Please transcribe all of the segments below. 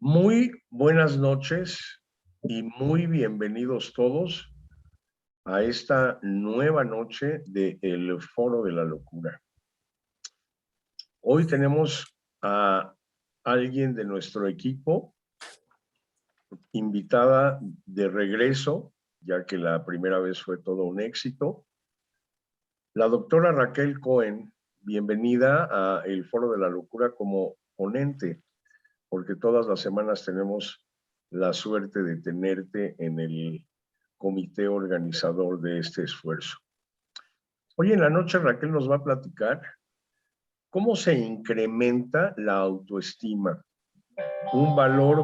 Muy buenas noches y muy bienvenidos todos a esta nueva noche de El Foro de la Locura. Hoy tenemos a alguien de nuestro equipo, invitada de regreso, ya que la primera vez fue todo un éxito. La doctora Raquel Cohen, bienvenida a El Foro de la Locura como ponente, porque todas las semanas tenemos la suerte de tenerte en el comité organizador de este esfuerzo. Hoy en la noche Raquel nos va a platicar cómo se incrementa la autoestima, un valor,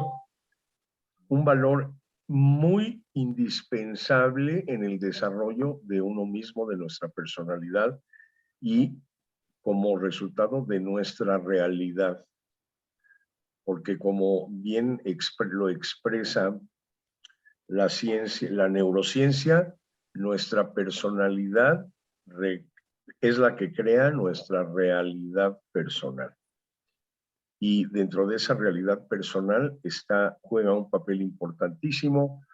un valor muy indispensable en el desarrollo de uno mismo, de nuestra personalidad y como resultado de nuestra realidad. Porque como bien lo expresa la ciencia, la neurociencia, nuestra personalidad es la que crea nuestra realidad personal. Y dentro de esa realidad personal juega un papel importantísimo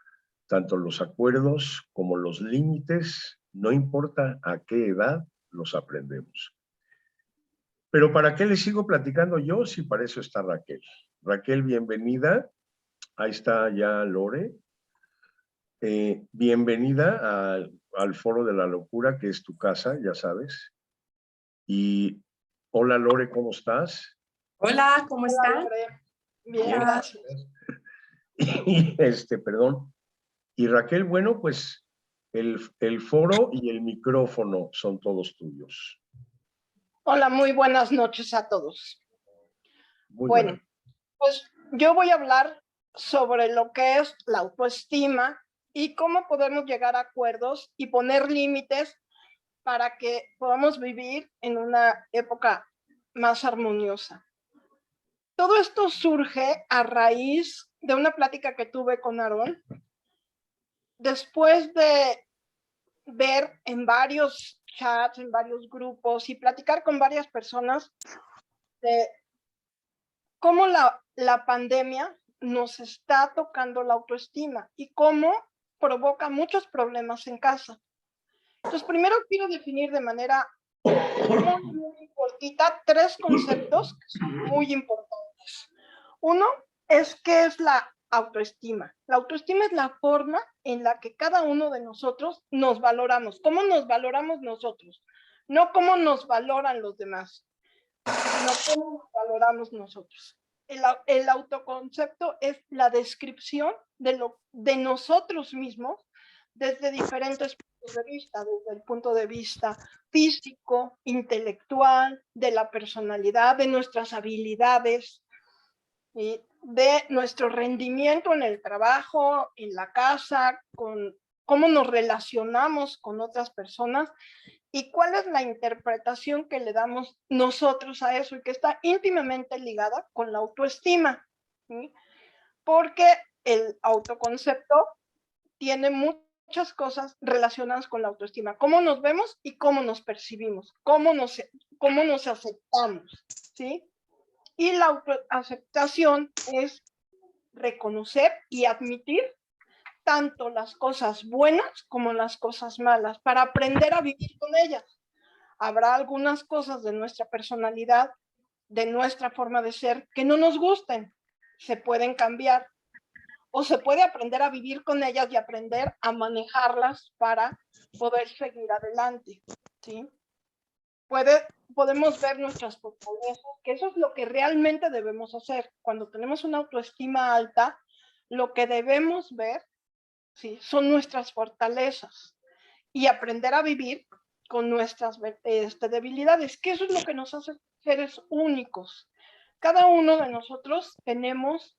tanto los acuerdos como los límites, no importa a qué edad los aprendemos. Pero ¿para qué les sigo platicando yo si para eso está Raquel? Raquel, bienvenida. Ahí está ya Lore. Bienvenida al Foro de la Locura, que es tu casa, ya sabes. Y hola Lore, ¿cómo estás? Hola, ¿cómo están? Bien, gracias. Y perdón. Y Raquel, bueno, pues el foro y el micrófono son todos tuyos. Hola, muy buenas noches a todos. Bueno, pues yo voy a hablar sobre lo que es la autoestima y cómo podemos llegar a acuerdos y poner límites para que podamos vivir en una época más armoniosa. Todo esto surge a raíz de una plática que tuve con Aarón, después de ver en varios chats, en varios grupos y platicar con varias personas de cómo la pandemia nos está tocando la autoestima y cómo provoca muchos problemas en casa. Entonces, primero quiero definir de manera muy cortita 3 conceptos que son muy importantes. Uno es qué es la autoestima. La autoestima es la forma en la que cada uno de nosotros nos valoramos. ¿Cómo nos valoramos nosotros? No cómo nos valoran los demás, sino cómo nos valoramos nosotros. El autoconcepto es la descripción de nosotros mismos desde diferentes puntos de vista, desde el punto de vista físico, intelectual, de la personalidad, de nuestras habilidades, y de nuestro rendimiento en el trabajo, en la casa, con cómo nos relacionamos con otras personas y cuál es la interpretación que le damos nosotros a eso y que está íntimamente ligada con la autoestima, ¿sí? Porque el autoconcepto tiene muchas cosas relacionadas con la autoestima, cómo nos vemos y cómo nos percibimos, cómo nos aceptamos, ¿sí? Y la autoaceptación es reconocer y admitir tanto las cosas buenas como las cosas malas, para aprender a vivir con ellas. Habrá algunas cosas de nuestra personalidad, de nuestra forma de ser, que no nos gusten, se pueden cambiar, o se puede aprender a vivir con ellas y aprender a manejarlas para poder seguir adelante, ¿sí? Podemos ver nuestras fortalezas, que eso es lo que realmente debemos hacer. Cuando tenemos una autoestima alta, lo que debemos ver, ¿sí?, son nuestras fortalezas y aprender a vivir con nuestras debilidades, que eso es lo que nos hace seres únicos. Cada uno de nosotros tenemos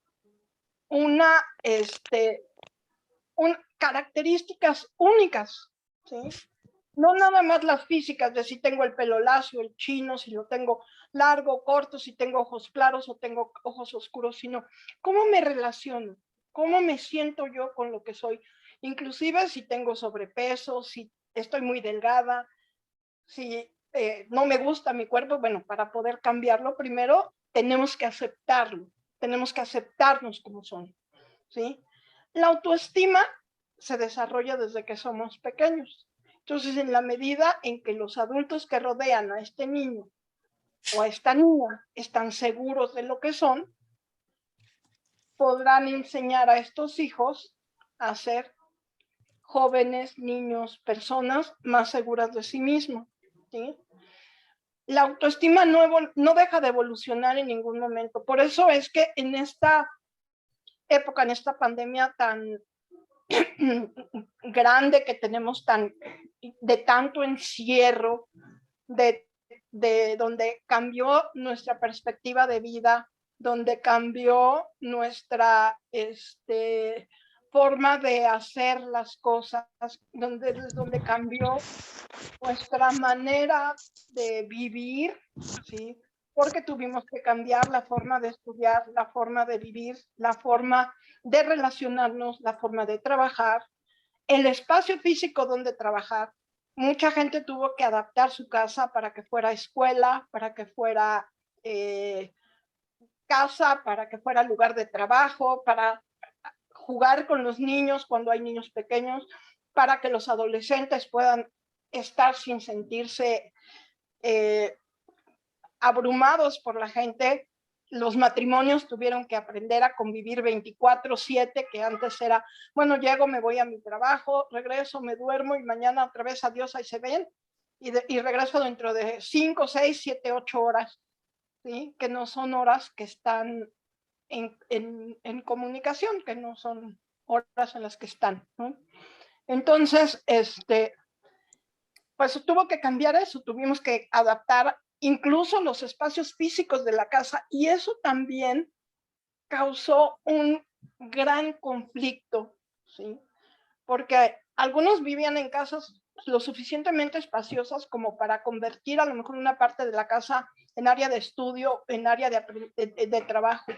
características únicas, ¿sí? No nada más las físicas de si tengo el pelo lacio, el chino, si lo tengo largo, corto, si tengo ojos claros o tengo ojos oscuros, sino cómo me relaciono, cómo me siento yo con lo que soy, inclusive si tengo sobrepeso, si estoy muy delgada, si no me gusta mi cuerpo. Bueno, para poder cambiarlo, primero tenemos que aceptarlo, tenemos que aceptarnos como son, ¿sí? La autoestima se desarrolla desde que somos pequeños. Entonces, en la medida en que los adultos que rodean a este niño o a esta niña están seguros de lo que son, podrán enseñar a estos hijos a ser jóvenes, niños, personas más seguras de sí mismos, ¿sí? La autoestima no deja de evolucionar en ningún momento. Por eso es que en esta época, en esta pandemia tan grande que tenemos, de tanto encierro, de donde cambió nuestra perspectiva de vida, donde cambió nuestra forma de hacer las cosas, donde cambió nuestra manera de vivir, ¿sí? Porque tuvimos que cambiar la forma de estudiar, la forma de vivir, la forma de relacionarnos, la forma de trabajar, el espacio físico donde trabajar. Mucha gente tuvo que adaptar su casa para que fuera escuela, para que fuera casa, para que fuera lugar de trabajo, para jugar con los niños cuando hay niños pequeños, para que los adolescentes puedan estar sin sentirse abrumados por la gente. Los matrimonios tuvieron que aprender a convivir 24/7, que antes era, bueno, llego, me voy a mi trabajo, regreso, me duermo y mañana otra vez adiós, ahí se ven, y regreso dentro de 5, 6, 7, 8 horas, ¿sí? Que no son horas que están en comunicación, que no son horas en las que están, ¿no? Entonces, pues tuvo que cambiar eso, tuvimos que adaptar incluso los espacios físicos de la casa, y eso también causó un gran conflicto, ¿sí? Porque algunos vivían en casas lo suficientemente espaciosas como para convertir a lo mejor una parte de la casa en área de estudio, en área de trabajo,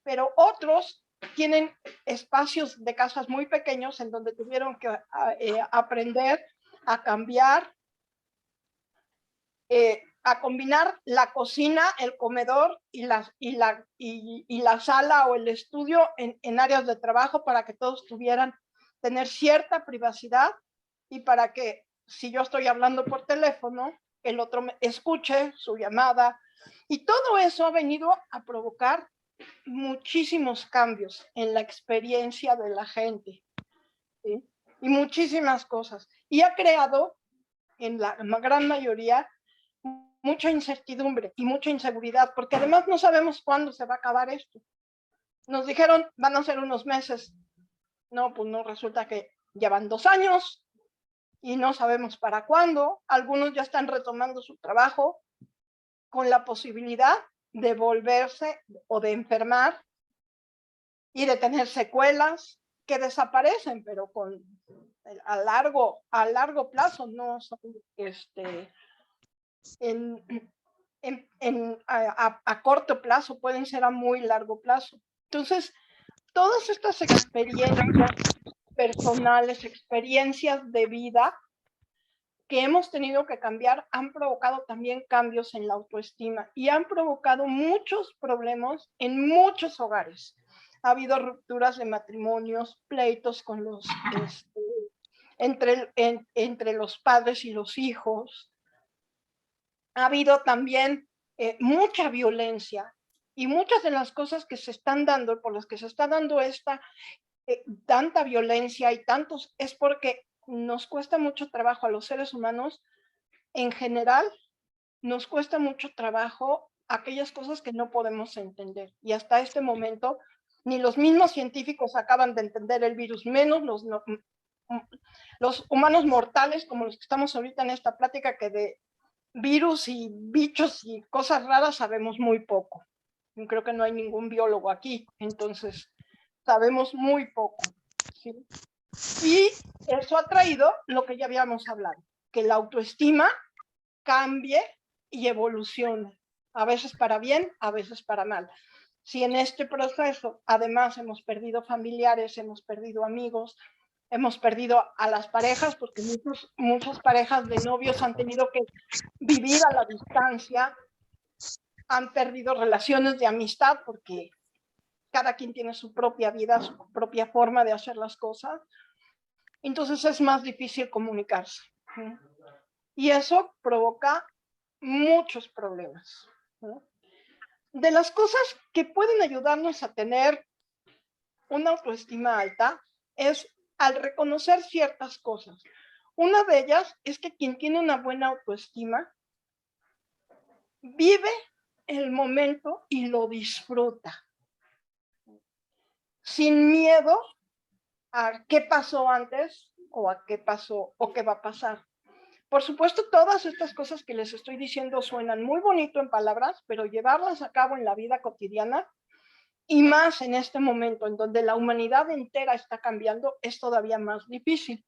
pero otros tienen espacios de casas muy pequeños en donde tuvieron que aprender a cambiar, a combinar la cocina, el comedor y la sala o el estudio en áreas de trabajo para que todos tuvieran tener cierta privacidad, y para que si yo estoy hablando por teléfono, el otro me escuche su llamada. Y todo eso ha venido a provocar muchísimos cambios en la experiencia de la gente, ¿sí? Y muchísimas cosas. Y ha creado, en la gran mayoría, mucha incertidumbre y mucha inseguridad, porque además no sabemos cuándo se va a acabar esto. Nos dijeron, van a ser unos meses. No, pues no, resulta que llevan 2 años y no sabemos para cuándo. Algunos ya están retomando su trabajo con la posibilidad de volverse o de enfermar y de tener secuelas que desaparecen, pero a largo plazo, no son a corto plazo, pueden ser a muy largo plazo. Entonces, todas estas experiencias personales, experiencias de vida que hemos tenido que cambiar, han provocado también cambios en la autoestima y han provocado muchos problemas en muchos hogares. Ha habido rupturas de matrimonios, pleitos con entre los padres y los hijos. Ha habido también mucha violencia, y muchas de las cosas que se están dando, por las que se está dando tanta violencia y tantos, es porque nos cuesta mucho trabajo a los seres humanos en general, nos cuesta mucho trabajo aquellas cosas que no podemos entender, y hasta este momento ni los mismos científicos acaban de entender el virus, menos los humanos mortales como los que estamos ahorita en esta plática, que de virus y bichos y cosas raras sabemos muy poco. Yo creo que no hay ningún biólogo aquí, entonces sabemos muy poco, ¿sí? Y eso ha traído lo que ya habíamos hablado, que la autoestima cambie y evolucione, a veces para bien, a veces para mal. Si en este proceso además hemos perdido familiares, hemos perdido amigos, hemos perdido a las parejas, porque muchas parejas de novios han tenido que vivir a la distancia, han perdido relaciones de amistad porque cada quien tiene su propia vida, su propia forma de hacer las cosas. Entonces es más difícil comunicarse. Y eso provoca muchos problemas. De las cosas que pueden ayudarnos a tener una autoestima alta es al reconocer ciertas cosas. Una de ellas es que quien tiene una buena autoestima vive el momento y lo disfruta, sin miedo a qué pasó antes o a qué pasó o qué va a pasar. Por supuesto, todas estas cosas que les estoy diciendo suenan muy bonito en palabras, pero llevarlas a cabo en la vida cotidiana y más en este momento en donde la humanidad entera está cambiando es todavía más difícil.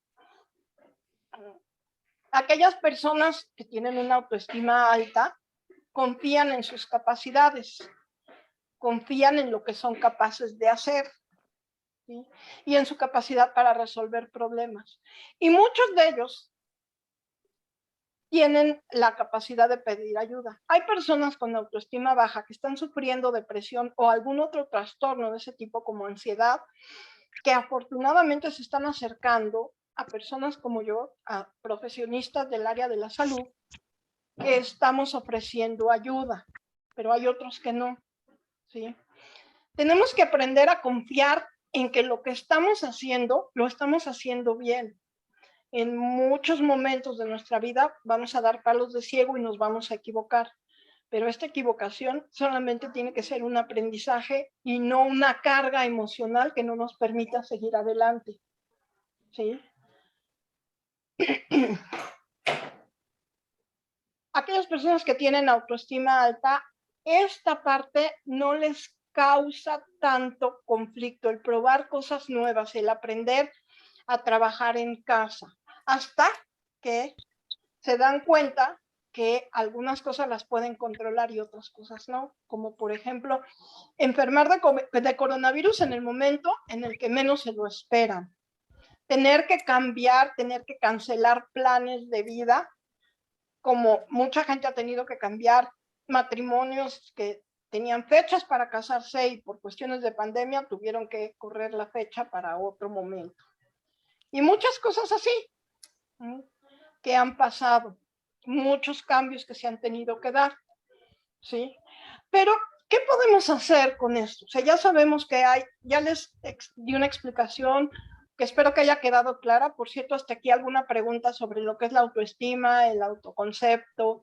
Aquellas personas que tienen una autoestima alta confían en sus capacidades, confían en lo que son capaces de hacer, ¿sí? Y en su capacidad para resolver problemas. Y muchos de ellos tienen la capacidad de pedir ayuda. Hay personas con autoestima baja que están sufriendo depresión o algún otro trastorno de ese tipo como ansiedad, que afortunadamente se están acercando a personas como yo, a profesionistas del área de la salud, que estamos ofreciendo ayuda, pero hay otros que no, ¿sí? Tenemos que aprender a confiar en que lo que estamos haciendo, lo estamos haciendo bien. En muchos momentos de nuestra vida vamos a dar palos de ciego y nos vamos a equivocar, pero esta equivocación solamente tiene que ser un aprendizaje y no una carga emocional que no nos permita seguir adelante, ¿sí? Aquellas personas que tienen autoestima alta, esta parte no les causa tanto conflicto, el probar cosas nuevas, el aprender a trabajar en casa, hasta que se dan cuenta que algunas cosas las pueden controlar y otras cosas no, como por ejemplo, enfermar de coronavirus en el momento en el que menos se lo esperan, tener que cambiar, tener que cancelar planes de vida, como mucha gente ha tenido que cambiar matrimonios que tenían fechas para casarse y por cuestiones de pandemia tuvieron que correr la fecha para otro momento. Y muchas cosas así, que han pasado, muchos cambios que se han tenido que dar, ¿sí? Pero, ¿qué podemos hacer con esto? O sea, ya sabemos que hay, ya les di una explicación que espero que haya quedado clara. Por cierto, hasta aquí alguna pregunta sobre lo que es la autoestima, el autoconcepto,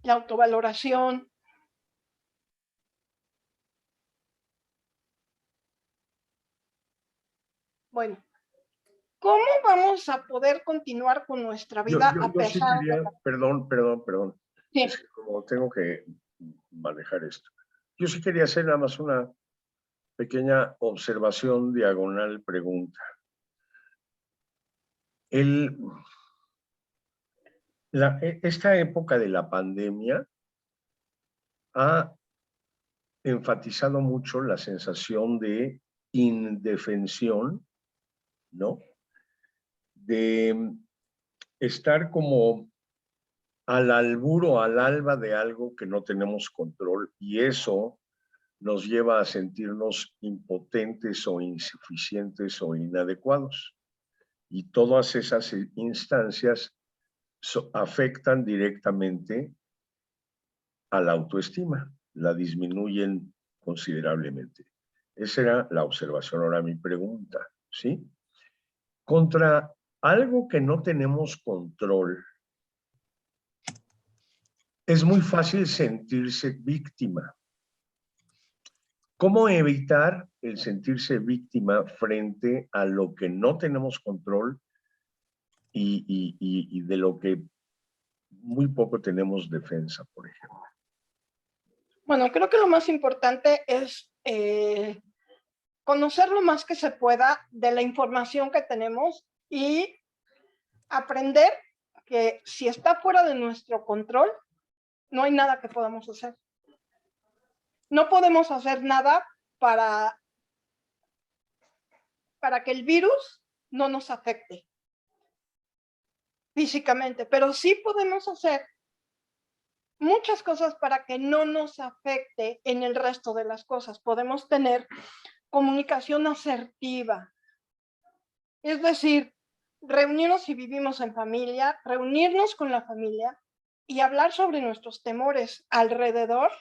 la autovaloración. Bueno, ¿cómo vamos a poder continuar con nuestra vida a Yo sí pesar quería, de... perdón. Sí. Es que como tengo que manejar esto. Yo sí quería hacer nada más una pequeña observación diagonal pregunta. Esta época de la pandemia ha enfatizado mucho la sensación de indefensión, ¿no? De estar como al albur o al alba de algo que no tenemos control, y eso nos lleva a sentirnos impotentes o insuficientes o inadecuados. Y todas esas instancias afectan directamente a la autoestima, la disminuyen considerablemente. Esa era la observación. Ahora mi pregunta, ¿sí? Contra algo que no tenemos control, es muy fácil sentirse víctima. ¿Cómo evitar el sentirse víctima frente a lo que no tenemos control y de lo que muy poco tenemos defensa, por ejemplo? Bueno, creo que lo más importante es conocer lo más que se pueda de la información que tenemos y aprender que si está fuera de nuestro control, no hay nada que podamos hacer. No podemos hacer nada para que el virus no nos afecte físicamente, pero sí podemos hacer muchas cosas para que no nos afecte en el resto de las cosas. Podemos tener comunicación asertiva, es decir, reunirnos si vivimos en familia, reunirnos con la familia y hablar sobre nuestros temores alrededor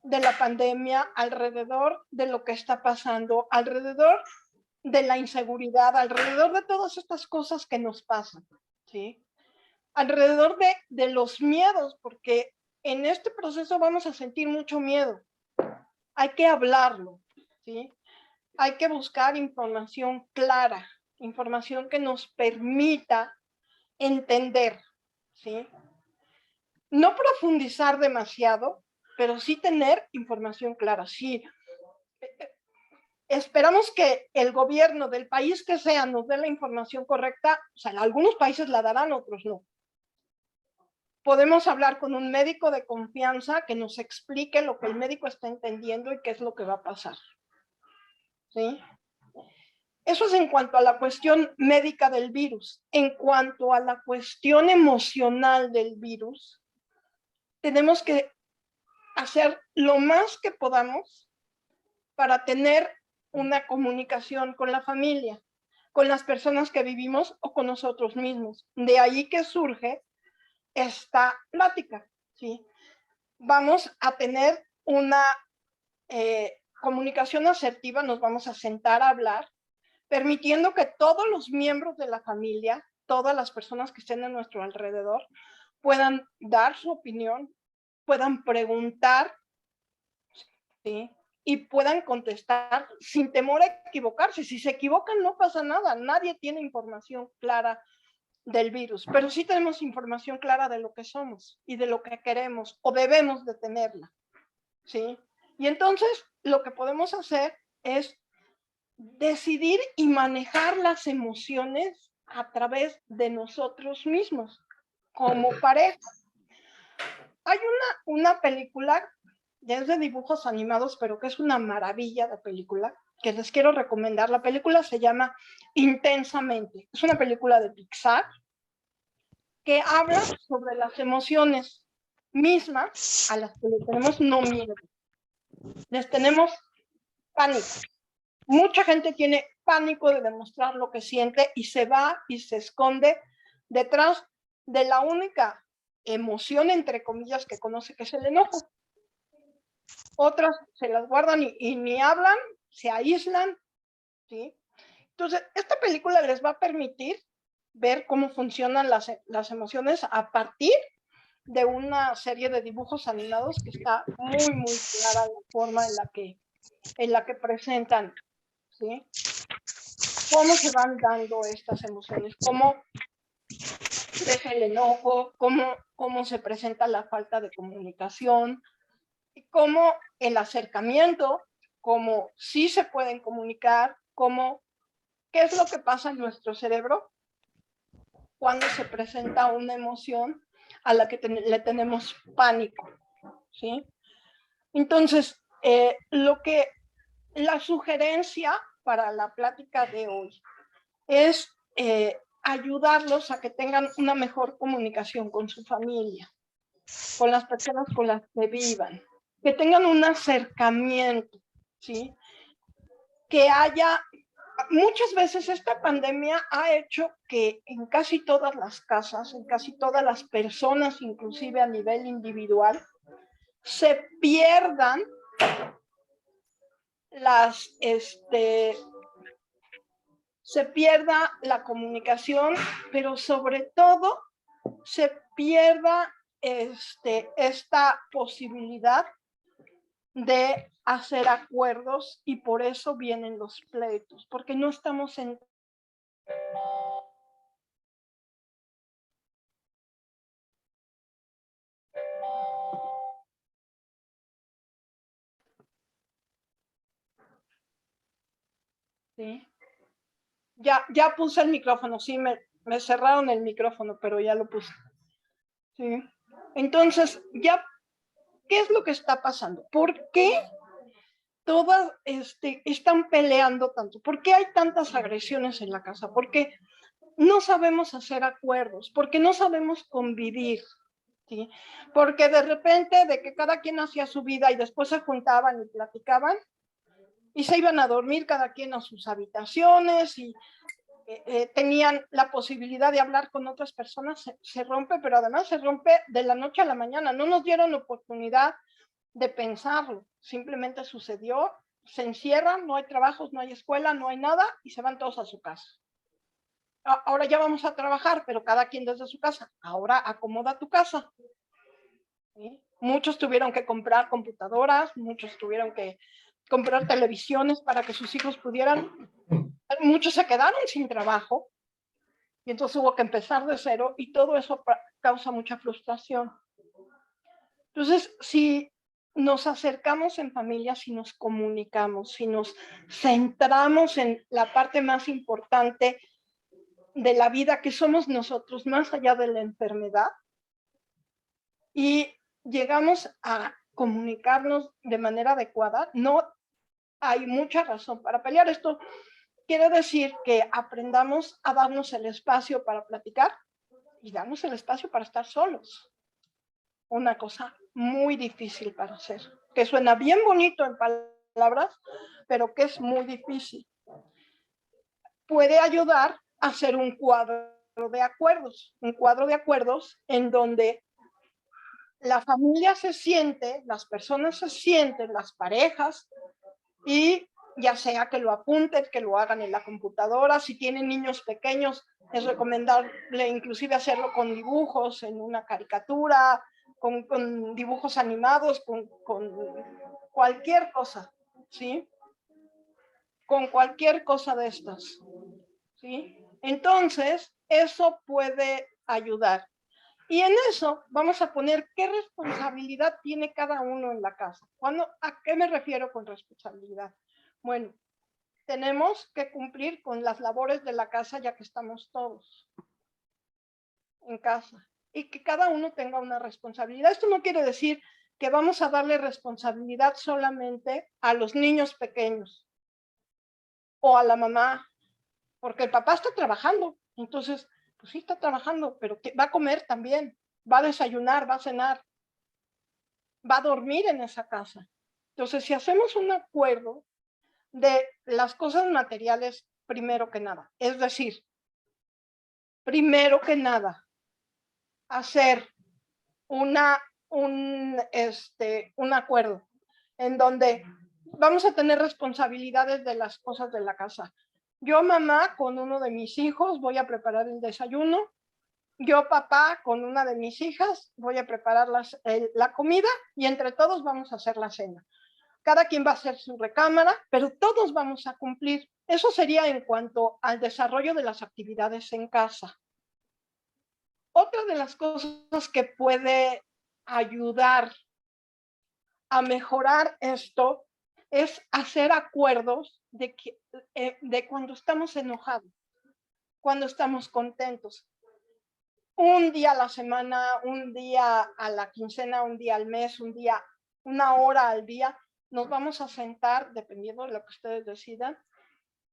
de la pandemia, alrededor de lo que está pasando, alrededor de la inseguridad, alrededor de todas estas cosas que nos pasan, ¿sí? Alrededor de los miedos, porque en este proceso vamos a sentir mucho miedo. Hay que hablarlo, ¿sí? Hay que buscar información clara, información que nos permita entender, ¿sí? No profundizar demasiado, pero sí tener información clara, sí. Esperamos que el gobierno del país que sea nos dé la información correcta, o sea, algunos países la darán, otros no. Podemos hablar con un médico de confianza que nos explique lo que el médico está entendiendo y qué es lo que va a pasar, ¿sí? Eso es en cuanto a la cuestión médica del virus. En cuanto a la cuestión emocional del virus, tenemos que hacer lo más que podamos para tener una comunicación con la familia, con las personas que vivimos o con nosotros mismos. De ahí que surge esta plática, ¿sí? Vamos a tener una comunicación asertiva, nos vamos a sentar a hablar, permitiendo que todos los miembros de la familia, todas las personas que estén a nuestro alrededor, puedan dar su opinión, puedan preguntar, ¿sí? Y puedan contestar sin temor a equivocarse. Si se equivocan, no pasa nada. Nadie tiene información clara del virus, pero sí tenemos información clara de lo que somos y de lo que queremos o debemos de tenerla, ¿sí? Y entonces lo que podemos hacer es decidir y manejar las emociones a través de nosotros mismos, como pareja. Hay una película, es de dibujos animados, pero que es una maravilla de película, que les quiero recomendar. La película se llama Intensamente. Es una película de Pixar que habla sobre las emociones mismas a las que le tenemos no miedo. Les tenemos pánico. Mucha gente tiene pánico de demostrar lo que siente y se va y se esconde detrás de la única emoción, entre comillas, que conoce, que es el enojo. Otras se las guardan y ni hablan, se aíslan, ¿sí? Entonces, esta película les va a permitir ver cómo funcionan las emociones a partir de una serie de dibujos animados que está muy, muy clara la forma en la que presentan, ¿sí? Cómo se van dando estas emociones, cómo es el enojo, cómo se presenta la falta de comunicación, y cómo el acercamiento, cómo sí se pueden comunicar, qué es lo que pasa en nuestro cerebro cuando se presenta una emoción a la que le tenemos pánico, ¿sí? Entonces, la sugerencia para la plática de hoy es ayudarlos a que tengan una mejor comunicación con su familia, con las personas con las que vivan, que tengan un acercamiento, ¿sí? Que haya, muchas veces esta pandemia ha hecho que en casi todas las casas, en casi todas las personas, inclusive a nivel individual, se pierdan se pierda la comunicación, pero sobre todo se pierda esta posibilidad de hacer acuerdos y por eso vienen los pleitos, porque no estamos en... ¿Sí? Ya puse el micrófono, sí, me cerraron el micrófono, pero ya lo puse. ¿Sí? Entonces, ¿qué es lo que está pasando? ¿Por qué todas están peleando tanto? ¿Por qué hay tantas agresiones en la casa? ¿Por qué no sabemos hacer acuerdos? ¿Por qué no sabemos convivir? ¿sí? Porque de repente de que cada quien hacía su vida y después se juntaban y platicaban y se iban a dormir cada quien a sus habitaciones y tenían la posibilidad de hablar con otras personas, se rompe, pero además se rompe de la noche a la mañana. No nos dieron oportunidad de pensarlo, simplemente sucedió, se encierran, no hay trabajos, no hay escuela, no hay nada y se van todos a su casa. Ahora ya vamos a trabajar, pero cada quien desde su casa. Ahora acomoda tu casa. ¿Sí? Muchos tuvieron que comprar computadoras, muchos tuvieron que comprar televisiones para que sus hijos pudieran. Muchos se quedaron sin trabajo y entonces hubo que empezar de cero y todo eso causa mucha frustración. Entonces, si nos acercamos en familia, si nos comunicamos, si nos centramos en la parte más importante de la vida que somos nosotros, más allá de la enfermedad, y llegamos a comunicarnos de manera adecuada, no hay mucha razón para pelear. Esto quiere decir que aprendamos a darnos el espacio para platicar y darnos el espacio para estar solos. Una cosa muy difícil para hacer, que suena bien bonito en palabras, pero que es muy difícil. Puede ayudar a hacer un cuadro de acuerdos en donde la familia se siente, las personas se sienten, las parejas, y ya sea que lo apunten, que lo hagan en la computadora. Si tienen niños pequeños, es recomendable inclusive hacerlo con dibujos, en una caricatura, con dibujos animados, con cualquier cosa, ¿sí? Con cualquier cosa de estas, ¿sí? Entonces, eso puede ayudar. Y en eso vamos a poner qué responsabilidad tiene cada uno en la casa. ¿A qué me refiero con responsabilidad? Bueno, tenemos que cumplir con las labores de la casa ya que estamos todos en casa y que cada uno tenga una responsabilidad. Esto no quiere decir que vamos a darle responsabilidad solamente a los niños pequeños o a la mamá, porque el papá está trabajando, entonces, pues sí está trabajando, pero va a comer también, va a desayunar, va a cenar, va a dormir en esa casa. Entonces, si hacemos un acuerdo de las cosas materiales, primero que nada, es decir, primero que nada, hacer un acuerdo en donde vamos a tener responsabilidades de las cosas de la casa. Yo, mamá, con uno de mis hijos voy a preparar el desayuno. Yo, papá, con una de mis hijas voy a preparar la comida y entre todos vamos a hacer la cena. Cada quien va a hacer su recámara, pero todos vamos a cumplir. Eso sería en cuanto al desarrollo de las actividades en casa. Otra de las cosas que puede ayudar a mejorar esto es hacer acuerdos de cuando estamos enojados, cuando estamos contentos. Un día a la semana, un día a la quincena, un día al mes, una hora al día, nos vamos a sentar, dependiendo de lo que ustedes decidan,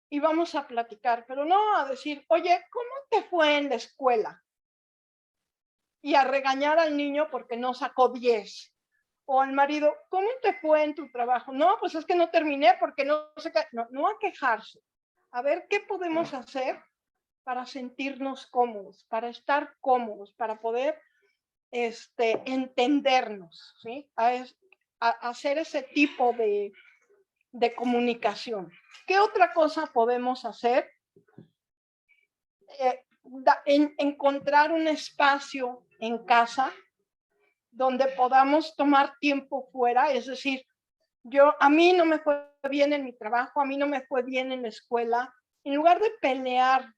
y vamos a platicar, pero no a decir, oye, ¿cómo te fue en la escuela? Y a regañar al niño porque no sacó 10. O al marido, ¿cómo te fue en tu trabajo? No, pues es que no terminé porque no sé qué. No a quejarse. A ver qué podemos hacer para sentirnos cómodos, para estar cómodos, para poder entendernos, ¿sí? A hacer ese tipo de comunicación. ¿Qué otra cosa podemos hacer? Encontrar un espacio en casa donde podamos tomar tiempo fuera, es decir, a mí no me fue bien en mi trabajo, a mí no me fue bien en la escuela, en lugar de pelear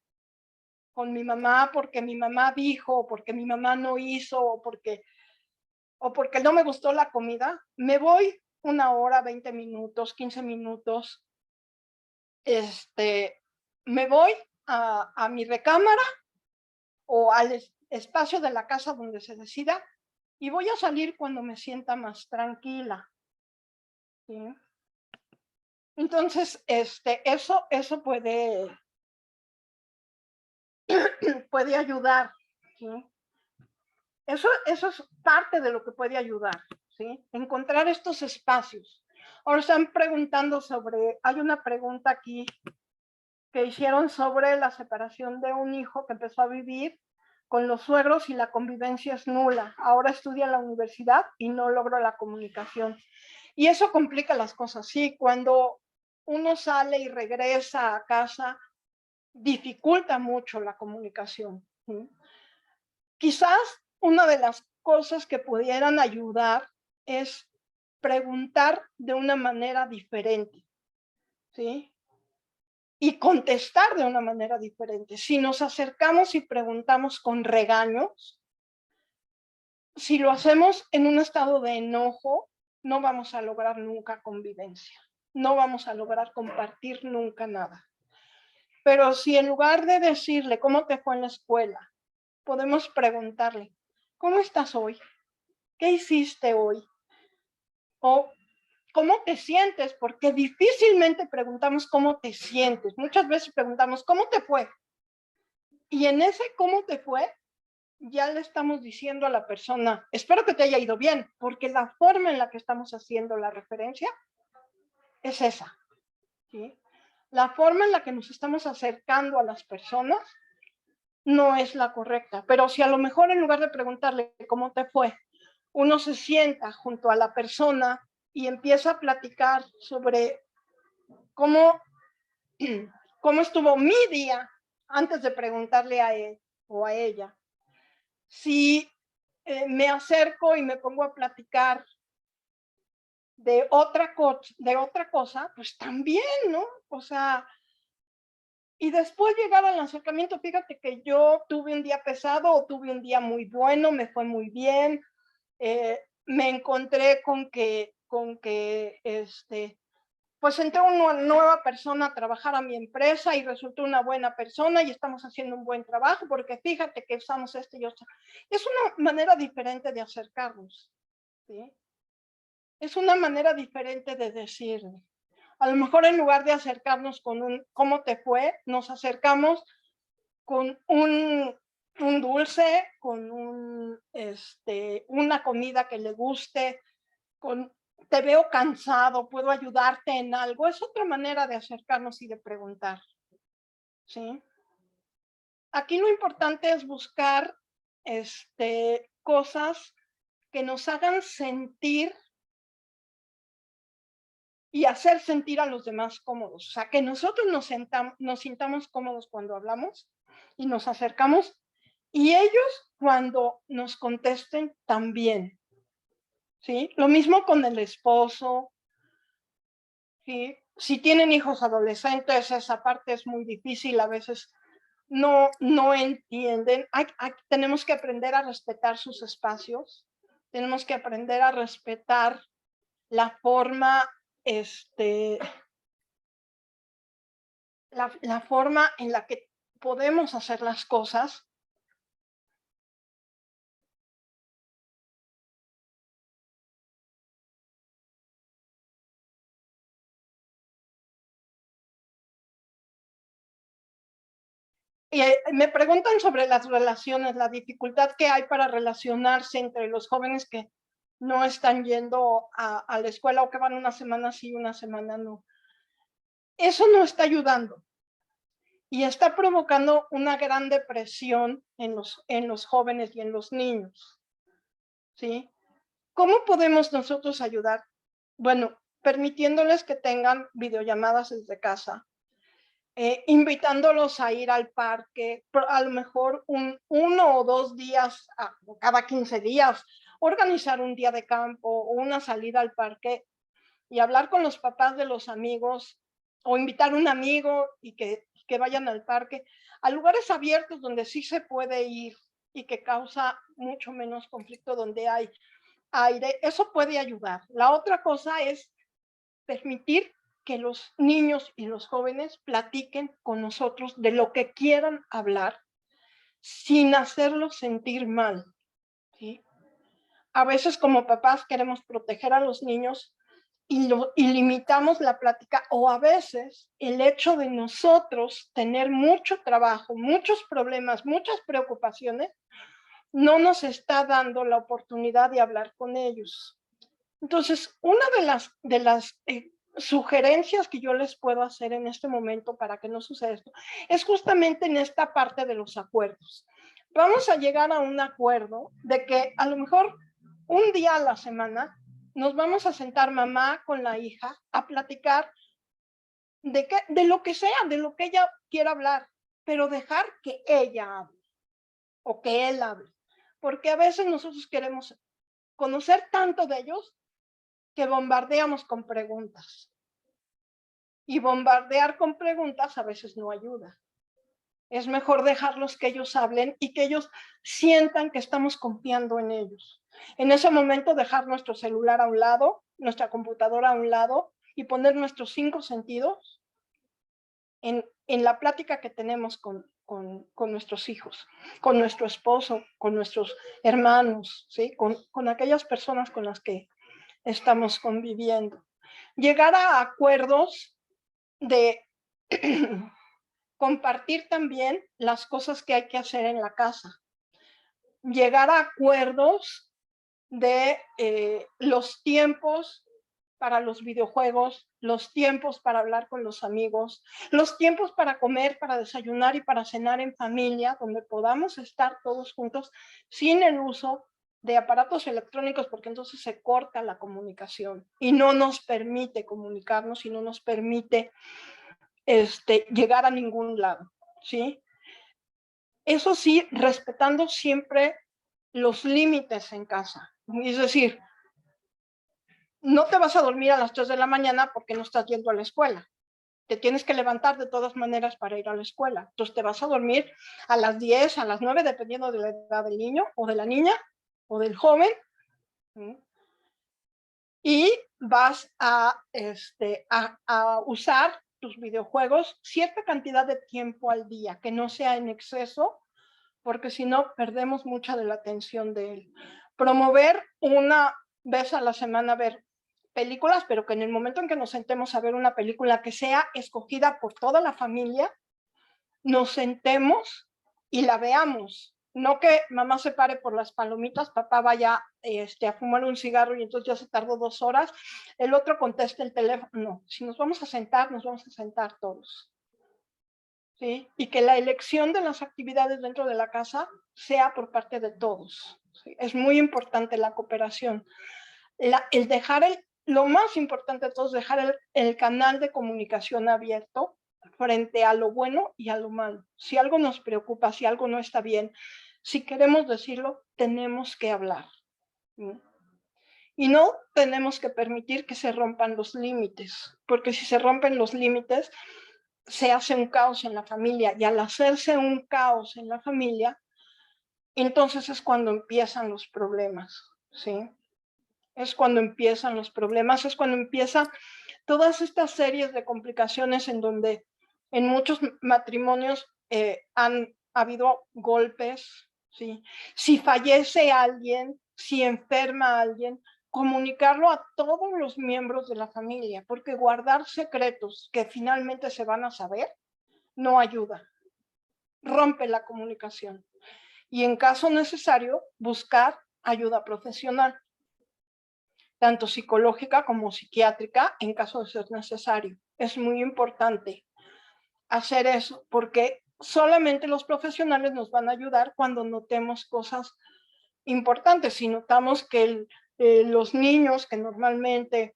con mi mamá porque mi mamá dijo, o porque mi mamá no hizo, o porque no me gustó la comida, me voy una hora, 20 minutos, 15 minutos, me voy a mi recámara o al espacio de la casa donde se decida y voy a salir cuando me sienta más tranquila. ¿Sí? Entonces, eso puede ayudar. ¿Sí? Eso es parte de lo que puede ayudar, ¿sí? Encontrar estos espacios. Ahora están preguntando sobre, hay una pregunta aquí que hicieron sobre la separación de un hijo que empezó a vivir con los suegros y la convivencia es nula. Ahora estudia en la universidad y no logró la comunicación. Y eso complica las cosas, sí. Cuando uno sale y regresa a casa, dificulta mucho la comunicación, ¿sí? Quizás una de las cosas que pudieran ayudar es preguntar de una manera diferente, ¿sí? Y contestar de una manera diferente. Si nos acercamos y preguntamos con regaños, si lo hacemos en un estado de enojo, no vamos a lograr nunca convivencia, no vamos a lograr compartir nunca nada. Pero si en lugar de decirle cómo te fue en la escuela, podemos preguntarle, ¿cómo estás hoy? ¿Qué hiciste hoy? O ¿cómo te sientes? Porque difícilmente preguntamos cómo te sientes. Muchas veces preguntamos, ¿cómo te fue? Y en ese ¿cómo te fue? Ya le estamos diciendo a la persona, espero que te haya ido bien, porque la forma en la que estamos haciendo la referencia es esa, ¿sí? La forma en la que nos estamos acercando a las personas no es la correcta, pero si a lo mejor en lugar de preguntarle cómo te fue, uno se sienta junto a la persona y empieza a platicar sobre cómo estuvo mi día antes de preguntarle a él o a ella. Si me acerco y me pongo a platicar de otra cosa, pues también, ¿no? O sea, y después llegar al acercamiento, fíjate que yo tuve un día pesado o tuve un día muy bueno, me fue muy bien, me encontré con que pues entró una nueva persona a trabajar a mi empresa y resultó una buena persona y estamos haciendo un buen trabajo porque fíjate que usamos este y otro. Es una manera diferente de acercarnos, ¿sí? Es una manera diferente de decirle. A lo mejor en lugar de acercarnos con un ¿cómo te fue?, nos acercamos con un dulce, con una comida que le guste, con te veo cansado, puedo ayudarte en algo. Es otra manera de acercarnos y de preguntar, ¿sí? Aquí lo importante es buscar cosas que nos hagan sentir y hacer sentir a los demás cómodos. O sea, que nosotros nos sintamos cómodos cuando hablamos y nos acercamos y ellos cuando nos contesten también, ¿sí? Lo mismo con el esposo, ¿sí? Si tienen hijos adolescentes, esa parte es muy difícil, a veces no entienden. Tenemos que aprender a respetar sus espacios, tenemos que aprender a respetar la forma, la forma en la que podemos hacer las cosas. Y me preguntan sobre las relaciones, la dificultad que hay para relacionarse entre los jóvenes que no están yendo a la escuela o que van una semana sí, una semana no. Eso no está ayudando y está provocando una gran depresión en los jóvenes y en los niños, ¿sí? ¿Cómo podemos nosotros ayudar? Bueno, permitiéndoles que tengan videollamadas desde casa, invitándolos a ir al parque, a lo mejor 1 o 2 días, cada 15 días, organizar un día de campo o una salida al parque y hablar con los papás de los amigos o invitar a un amigo y que vayan al parque, a lugares abiertos donde sí se puede ir y que causa mucho menos conflicto, donde hay aire, eso puede ayudar. La otra cosa es permitir que los niños y los jóvenes platiquen con nosotros de lo que quieran hablar sin hacerlos sentir mal, ¿sí? A veces como papás queremos proteger a los niños y limitamos la plática, o a veces el hecho de nosotros tener mucho trabajo, muchos problemas, muchas preocupaciones, no nos está dando la oportunidad de hablar con ellos. Entonces, una de las sugerencias que yo les puedo hacer en este momento para que no suceda esto es justamente en esta parte de los acuerdos. Vamos a llegar a un acuerdo de que a lo mejor un día a la semana nos vamos a sentar mamá con la hija a platicar de lo que sea, de lo que ella quiera hablar, pero dejar que ella hable o que él hable. Porque a veces nosotros queremos conocer tanto de ellos que bombardeamos con preguntas. Y bombardear con preguntas a veces no ayuda. Es mejor dejarlos que ellos hablen y que ellos sientan que estamos confiando en ellos. En ese momento dejar nuestro celular a un lado, nuestra computadora a un lado y poner nuestros 5 sentidos en la plática que tenemos con nuestros hijos, con nuestro esposo, con nuestros hermanos, ¿sí? con aquellas personas con las que estamos conviviendo. Llegar a acuerdos de compartir también las cosas que hay que hacer en la casa. Llegar a acuerdos de los tiempos para los videojuegos, los tiempos para hablar con los amigos, los tiempos para comer, para desayunar y para cenar en familia, donde podamos estar todos juntos sin el uso de aparatos electrónicos, porque entonces se corta la comunicación y no nos permite comunicarnos y no nos permite llegar a ningún lado, ¿sí? Eso sí, respetando siempre los límites en casa. Es decir, no te vas a dormir a las 3 de la mañana porque no estás yendo a la escuela. Te tienes que levantar de todas maneras para ir a la escuela. Entonces te vas a dormir a las 10, a las 9, dependiendo de la edad del niño o de la niña o del joven. Y vas a usar tus videojuegos cierta cantidad de tiempo al día, que no sea en exceso, porque si no perdemos mucha de la atención de él. Promover una vez a la semana ver películas, pero que en el momento en que nos sentemos a ver una película que sea escogida por toda la familia, nos sentemos y la veamos. No que mamá se pare por las palomitas, papá vaya a fumar un cigarro y entonces ya se tardó 2 horas, el otro conteste el teléfono. No, si nos vamos a sentar, nos vamos a sentar todos. ¿Sí? Y que la elección de las actividades dentro de la casa sea por parte de todos. ¿Sí? Es muy importante la cooperación. El dejar lo más importante de todo es dejar el canal de comunicación abierto frente a lo bueno y a lo malo. Si algo nos preocupa, si algo no está bien, si queremos decirlo, tenemos que hablar. ¿Sí? Y no tenemos que permitir que se rompan los límites, porque si se rompen los límites, se hace un caos en la familia, y al hacerse un caos en la familia, entonces es cuando empiezan los problemas, ¿sí? Es cuando empiezan los problemas, es cuando empiezan todas estas series de complicaciones en donde en muchos matrimonios han habido golpes, ¿sí? Si fallece alguien, si enferma alguien, comunicarlo a todos los miembros de la familia, porque guardar secretos que finalmente se van a saber no ayuda, rompe la comunicación. Y en caso necesario, buscar ayuda profesional, tanto psicológica como psiquiátrica, en caso de ser necesario. Es muy importante hacer eso, porque solamente los profesionales nos van a ayudar cuando notemos cosas importantes. Si notamos que los niños que normalmente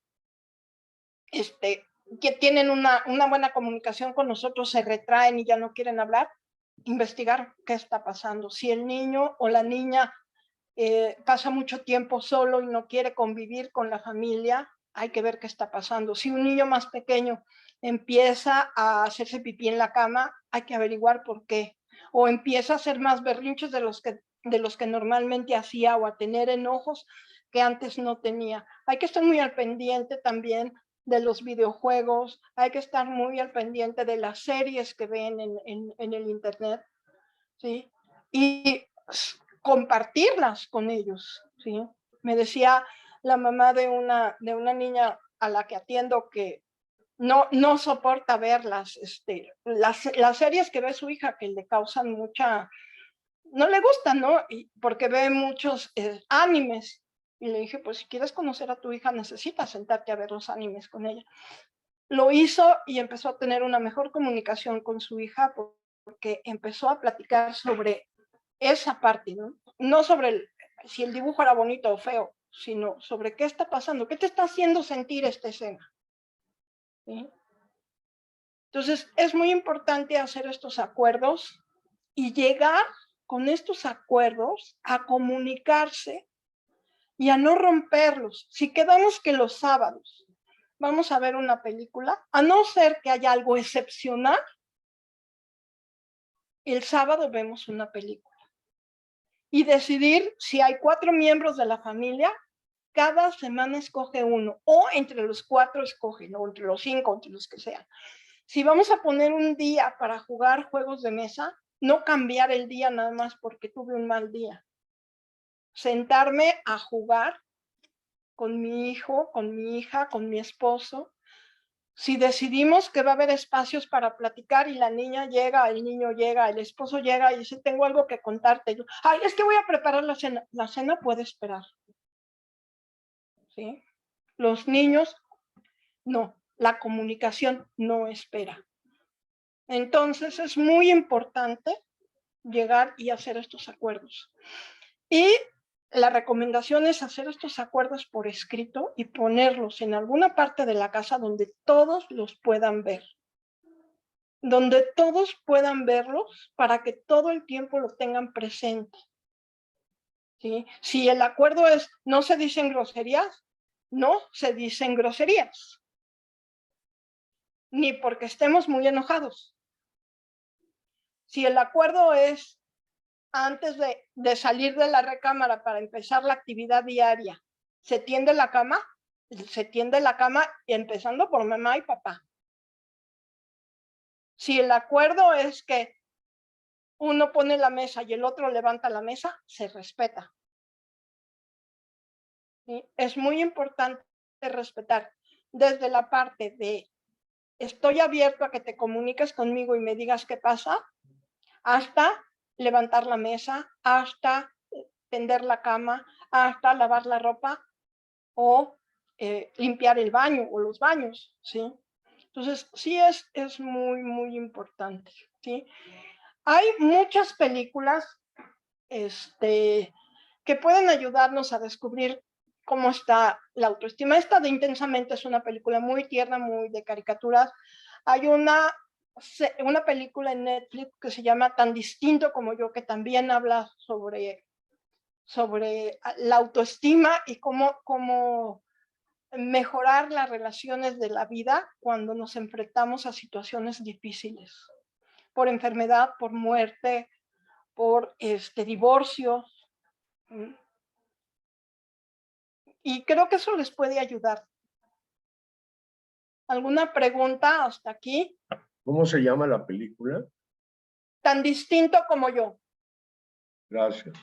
que tienen una buena comunicación con nosotros se retraen y ya no quieren hablar, investigar qué está pasando. Si el niño o la niña pasa mucho tiempo solo y no quiere convivir con la familia, hay que ver qué está pasando. Si un niño más pequeño empieza a hacerse pipí en la cama, hay que averiguar por qué. O empieza a hacer más berrinches de los que normalmente hacía, o a tener enojos que antes no tenía. Hay que estar muy al pendiente también de los videojuegos, hay que estar muy al pendiente de las series que ven en el internet, ¿sí? Y compartirlas con ellos, ¿sí? Me decía la mamá de una niña a la que atiendo que no soporta ver las series que ve su hija, que le causan no le gusta, ¿no? Porque ve muchos animes. Y le dije, pues si quieres conocer a tu hija, necesitas sentarte a ver los animes con ella. Lo hizo y empezó a tener una mejor comunicación con su hija porque empezó a platicar sobre esa parte, ¿no? No sobre si el dibujo era bonito o feo, sino sobre qué está pasando, qué te está haciendo sentir esta escena. ¿Sí? Entonces, es muy importante hacer estos acuerdos y llegar con estos acuerdos a comunicarse y a no romperlos. Si quedamos que los sábados vamos a ver una película, a no ser que haya algo excepcional, el sábado vemos una película. Y decidir si hay 4 miembros de la familia, cada semana escoge uno, o entre los 4 escogen, o entre los 5, entre los que sean. Si vamos a poner un día para jugar juegos de mesa, no cambiar el día nada más porque tuve un mal día. Sentarme a jugar con mi hijo, con mi hija, con mi esposo. Si decidimos que va a haber espacios para platicar y la niña llega, el niño llega, el esposo llega y dice, tengo algo que contarte. Yo, ay, es que voy a preparar la cena. La cena puede esperar. ¿Sí? Los niños, no. La comunicación no espera. Entonces es muy importante llegar y hacer estos acuerdos. Y la recomendación es hacer estos acuerdos por escrito y ponerlos en alguna parte de la casa donde todos los puedan ver. Donde todos puedan verlos para que todo el tiempo lo tengan presente. ¿Sí? Si el acuerdo es no se dicen groserías, no se dicen groserías. Ni porque estemos muy enojados. Si el acuerdo es antes de salir de la recámara para empezar la actividad diaria, se tiende la cama empezando por mamá y papá. Si el acuerdo es que uno pone la mesa y el otro levanta la mesa, se respeta. ¿Sí? Es muy importante respetar desde la parte de estoy abierto a que te comuniques conmigo y me digas qué pasa, hasta levantar la mesa, hasta tender la cama, hasta lavar la ropa o limpiar el baño o los baños, ¿sí? Entonces, sí es muy, muy importante, ¿sí? Hay muchas películas que pueden ayudarnos a descubrir cómo está la autoestima. Esta de Intensamente es una película muy tierna, muy de caricaturas. Hay una película en Netflix que se llama Tan Distinto como Yo, que también habla sobre la autoestima y cómo mejorar las relaciones de la vida cuando nos enfrentamos a situaciones difíciles, por enfermedad, por muerte, por divorcio. Y creo que eso les puede ayudar. ¿Alguna pregunta hasta aquí? ¿Cómo se llama la película? Tan Distinto como Yo. Gracias.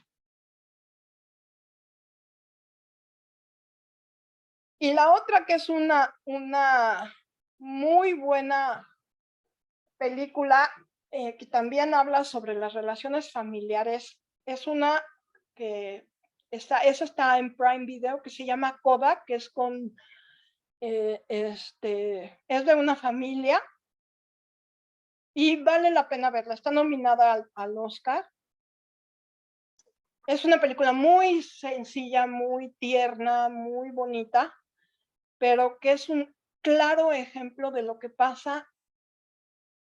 Y la otra que es una muy buena película que también habla sobre las relaciones familiares, es una que esa está en Prime Video, que se llama Coda, que es con es de una familia y vale la pena verla. Está nominada al Oscar. Es una película muy sencilla, muy tierna, muy bonita, pero que es un claro ejemplo de lo que pasa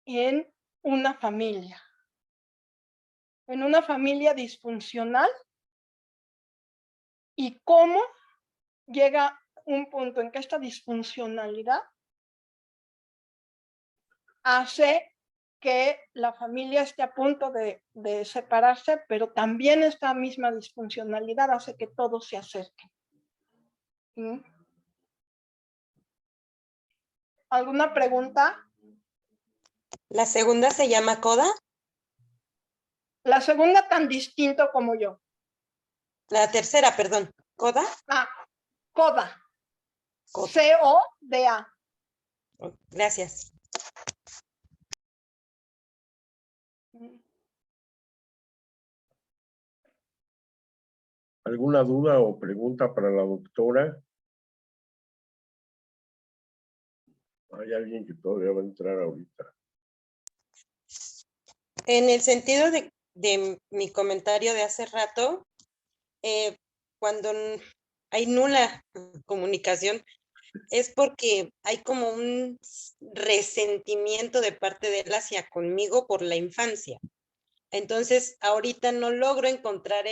en una familia. En una familia disfuncional y cómo llega un punto en que esta disfuncionalidad hace que la familia esté a punto de separarse, pero también esta misma disfuncionalidad hace que todos se acerquen. ¿Sí? ¿Alguna pregunta? La segunda se llama Coda. La segunda, Tan Distinto como Yo. La tercera, perdón. ¿Coda? Coda. Coda. C-O-D-A. Gracias. ¿Alguna duda o pregunta para la doctora? Hay alguien que todavía va a entrar ahorita. En el sentido de mi comentario de hace rato, cuando hay nula comunicación, es porque hay como un resentimiento de parte de él hacia conmigo por la infancia. Entonces, ahorita no logro encontrar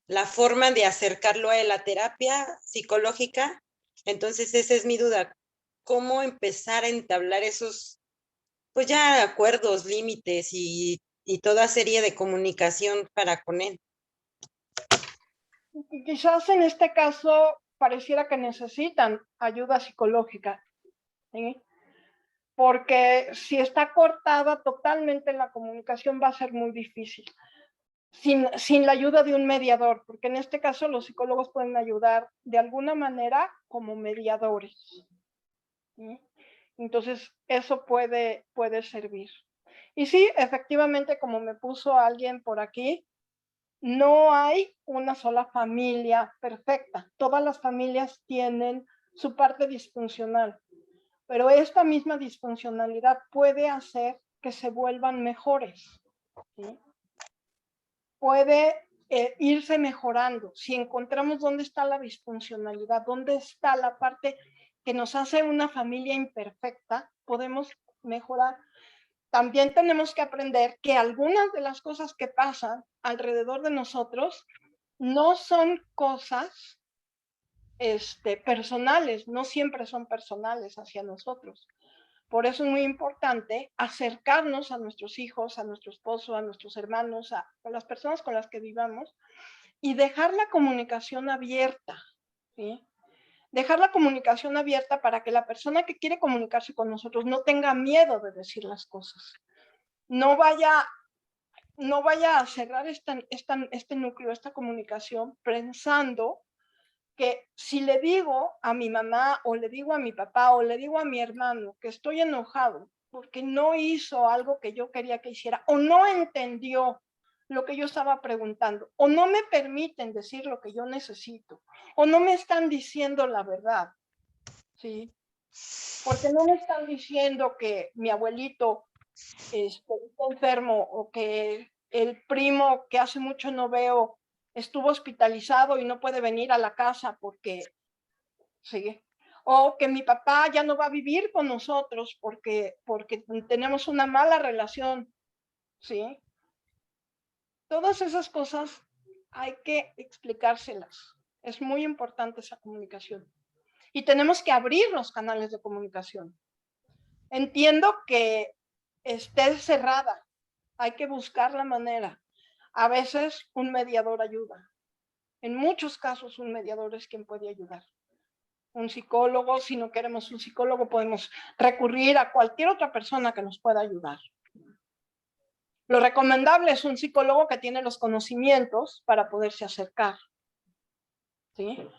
la forma de acercarlo a la terapia psicológica. Entonces, esa es mi duda. ¿Cómo empezar a entablar esos, pues ya acuerdos, límites y toda serie de comunicación para con él? Quizás en este caso pareciera que necesitan ayuda psicológica, ¿sí? Porque si está cortada totalmente la comunicación va a ser muy difícil. Sin la ayuda de un mediador, porque en este caso los psicólogos pueden ayudar de alguna manera como mediadores, ¿sí? Entonces, eso puede servir. Y sí, efectivamente, como me puso alguien por aquí, no hay una sola familia perfecta. Todas las familias tienen su parte disfuncional, pero esta misma disfuncionalidad puede hacer que se vuelvan mejores, ¿sí? Puede irse mejorando. Si encontramos dónde está la disfuncionalidad, dónde está la parte que nos hace una familia imperfecta, podemos mejorar. También tenemos que aprender que algunas de las cosas que pasan alrededor de nosotros no son cosas personales, no siempre son personales hacia nosotros. Por eso es muy importante acercarnos a nuestros hijos, a nuestro esposo, a nuestros hermanos, a las personas con las que vivamos y dejar la comunicación abierta, ¿sí? Dejar la comunicación abierta para que la persona que quiere comunicarse con nosotros no tenga miedo de decir las cosas. No vaya a cerrar este núcleo, esta comunicación, pensando que si le digo a mi mamá o le digo a mi papá o le digo a mi hermano que estoy enojado porque no hizo algo que yo quería que hiciera o no entendió lo que yo estaba preguntando o no me permiten decir lo que yo necesito o no me están diciendo la verdad, ¿sí? Porque no me están diciendo que mi abuelito está enfermo o que el primo que hace mucho no veo estuvo hospitalizado y no puede venir a la casa porque, sí, o que mi papá ya no va a vivir con nosotros porque tenemos una mala relación, ¿sí? Todas esas cosas hay que explicárselas. Es muy importante esa comunicación. Y tenemos que abrir los canales de comunicación. Entiendo que esté cerrada. Hay que buscar la manera. A veces un mediador ayuda. En muchos casos un mediador es quien puede ayudar. Un psicólogo, si no queremos un psicólogo, podemos recurrir a cualquier otra persona que nos pueda ayudar. Lo recomendable es un psicólogo que tiene los conocimientos para poderse acercar, ¿sí?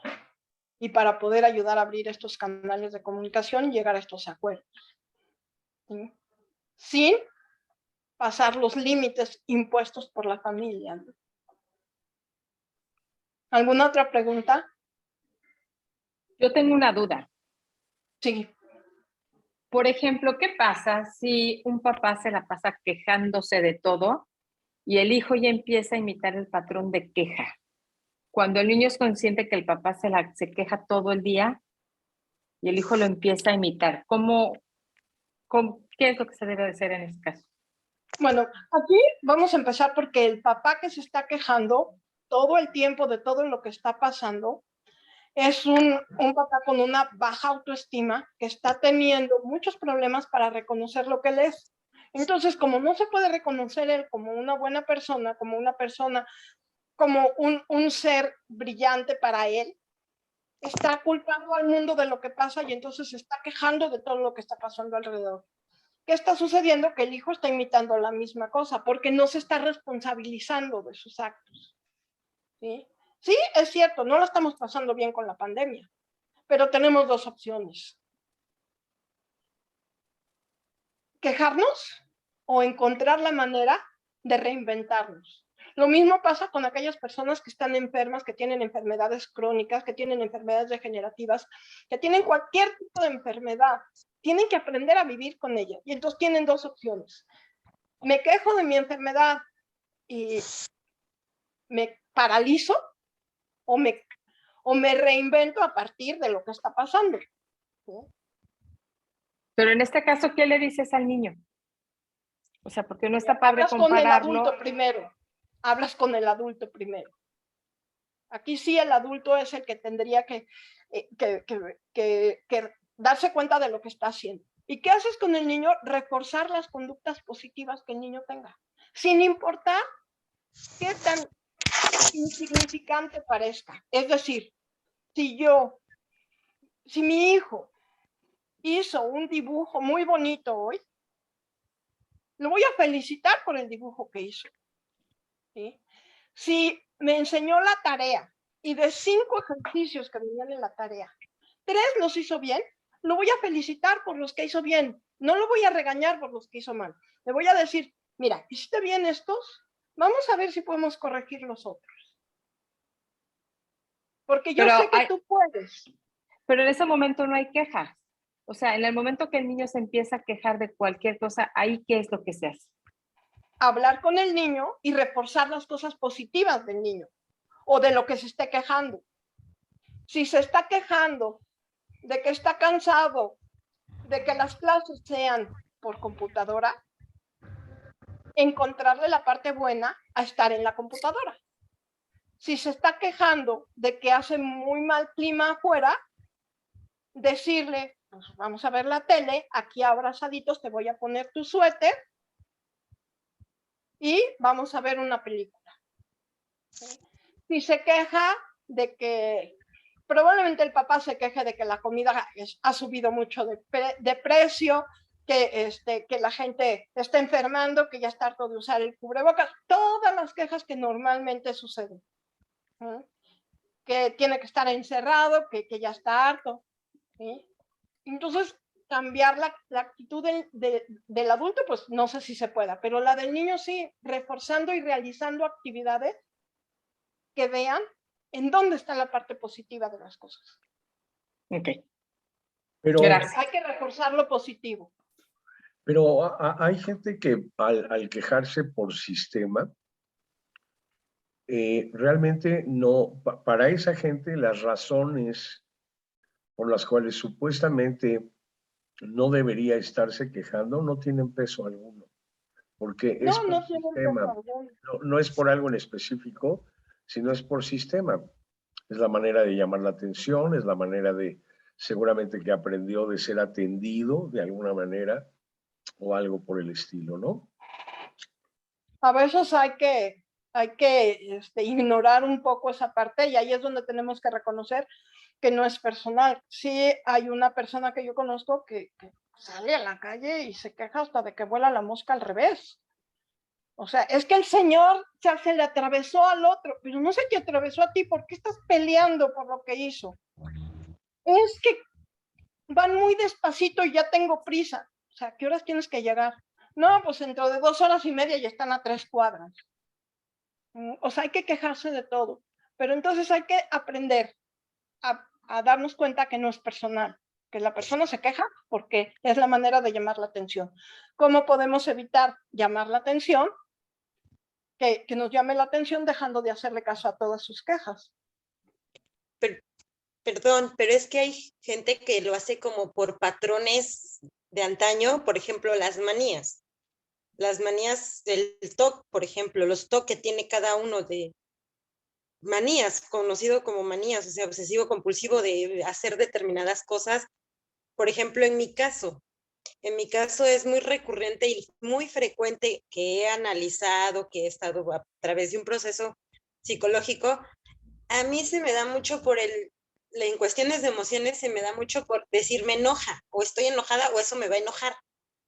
Y para poder ayudar a abrir estos canales de comunicación y llegar a estos acuerdos, ¿sí? Sin pasar los límites impuestos por la familia, ¿no? ¿Alguna otra pregunta? Yo tengo una duda. Sí. Por ejemplo, ¿qué pasa si un papá se la pasa quejándose de todo y el hijo ya empieza a imitar el patrón de queja? Cuando el niño es consciente que el papá se queja todo el día y el hijo lo empieza a imitar, ¿qué es lo que se debe de hacer en este caso? Bueno, aquí vamos a empezar porque el papá que se está quejando todo el tiempo de todo lo que está pasando es un papá con una baja autoestima que está teniendo muchos problemas para reconocer lo que él es. Entonces, como no se puede reconocer él como una buena persona, como una persona, como un ser brillante para él, está culpando al mundo de lo que pasa y entonces se está quejando de todo lo que está pasando alrededor. ¿Qué está sucediendo? Que el hijo está imitando la misma cosa porque no se está responsabilizando de sus actos, ¿sí? Sí, es cierto, no lo estamos pasando bien con la pandemia, pero tenemos dos opciones. Quejarnos o encontrar la manera de reinventarnos. Lo mismo pasa con aquellas personas que están enfermas, que tienen enfermedades crónicas, que tienen enfermedades degenerativas, que tienen cualquier tipo de enfermedad. Tienen que aprender a vivir con ella. Y entonces tienen dos opciones. Me quejo de mi enfermedad y me paralizo o me reinvento a partir de lo que está pasando. ¿Sí? Pero en este caso, ¿qué le dices al niño? O sea, porque no está padre Hablas con el compararlo. adulto primero. Hablas con el adulto primero. Aquí sí el adulto es el que tendría que darse cuenta de lo que está haciendo. ¿Y qué haces con el niño? Reforzar las conductas positivas que el niño tenga, sin importar qué tan insignificante parezca. Es decir, si mi hijo hizo un dibujo muy bonito hoy, lo voy a felicitar por el dibujo que hizo. ¿Sí? Si me enseñó la tarea y de 5 ejercicios que venían en la tarea, 3 los hizo bien, lo voy a felicitar por los que hizo bien. No lo voy a regañar por los que hizo mal. Le voy a decir, mira, hiciste bien estos, vamos a ver si podemos corregir los otros. Porque yo sé que tú puedes. Pero en ese momento no hay quejas. O sea, en el momento que el niño se empieza a quejar de cualquier cosa, ahí ¿qué es lo que se hace? Hablar con el niño y reforzar las cosas positivas del niño o de lo que se esté quejando. Si se está quejando de que está cansado, de que las clases sean por computadora, encontrarle la parte buena a estar en la computadora. Si se está quejando de que hace muy mal clima afuera, decirle, pues vamos a ver la tele, aquí abrazaditos te voy a poner tu suéter y vamos a ver una película. ¿Sí? Si se queja de que, probablemente el papá se queje de que la comida ha subido mucho de precio, que la gente está enfermando, que ya está harto de usar el cubrebocas, todas las quejas que normalmente suceden. ¿Sí? Que tiene que estar encerrado, que ya está harto. ¿Sí? Entonces, cambiar la actitud del adulto, pues no sé si se pueda, pero la del niño sí, reforzando y realizando actividades que vean en dónde está la parte positiva de las cosas. Ok. Pero, gracias. Hay que reforzar lo positivo. Pero hay gente que al quejarse por sistema, realmente no, para esa gente las razones por las cuales supuestamente no debería estarse quejando no tienen peso alguno, porque es por No tienen sistema, peso alguno. no es por algo en específico, sino es por sistema. Es la manera de llamar la atención, es la manera de, seguramente que aprendió de ser atendido de alguna manera o algo por el estilo, ¿no? A veces hay que ignorar un poco esa parte y ahí es donde tenemos que reconocer que no es personal. Sí hay una persona que yo conozco que sale a la calle y se queja hasta de que vuela la mosca al revés. O sea, es que el señor se le atravesó al otro, pero no se te atravesó a ti, ¿por qué estás peleando por lo que hizo? Es que van muy despacito y ya tengo prisa. O sea, ¿qué horas tienes que llegar? No, pues dentro de 2 horas y media ya están a 3 cuadras. O sea, hay que quejarse de todo. Pero entonces hay que aprender a darnos cuenta que no es personal, que la persona se queja porque es la manera de llamar la atención. ¿Cómo podemos evitar llamar la atención? Que nos llame la atención dejando de hacerle caso a todas sus quejas. Perdón, pero es que hay gente que lo hace como por patrones de antaño, por ejemplo, las manías. Las manías del TOC, por ejemplo, los TOC que tiene cada uno de manías, conocido como manías, o sea, obsesivo compulsivo de hacer determinadas cosas. Por ejemplo, en mi caso es muy recurrente y muy frecuente que he analizado, que he estado a través de un proceso psicológico. A mí se me da mucho en cuestiones de emociones se me da mucho por decir me enoja, o estoy enojada, o eso me va a enojar.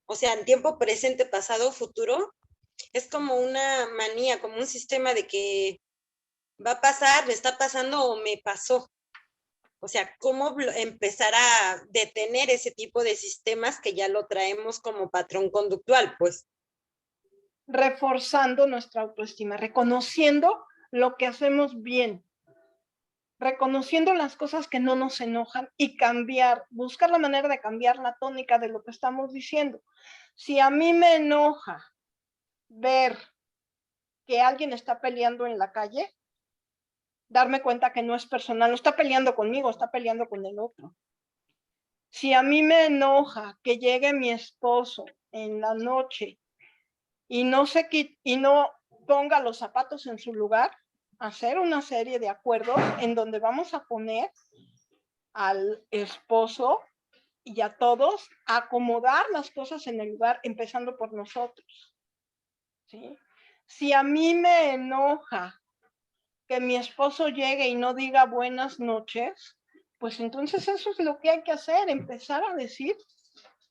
O sea, en tiempo presente, pasado, futuro, es como una manía, como un sistema de que va a pasar, me está pasando o me pasó. O sea, ¿cómo empezar a detener ese tipo de sistemas que ya lo traemos como patrón conductual? Pues. reforzando nuestra autoestima, reconociendo lo que hacemos bien, reconociendo las cosas que no nos enojan y buscar la manera de cambiar la tónica de lo que estamos diciendo. Si a mí me enoja ver que alguien está peleando en la calle, darme cuenta que no es personal, no está peleando conmigo, está peleando con el otro. Si a mí me enoja que llegue mi esposo en la noche y no ponga los zapatos en su lugar, hacer una serie de acuerdos en donde vamos a poner al esposo y a todos a acomodar las cosas en el lugar, empezando por nosotros. ¿Sí? Si a mí me enoja que mi esposo llegue y no diga buenas noches, pues entonces eso es lo que hay que hacer, empezar a decir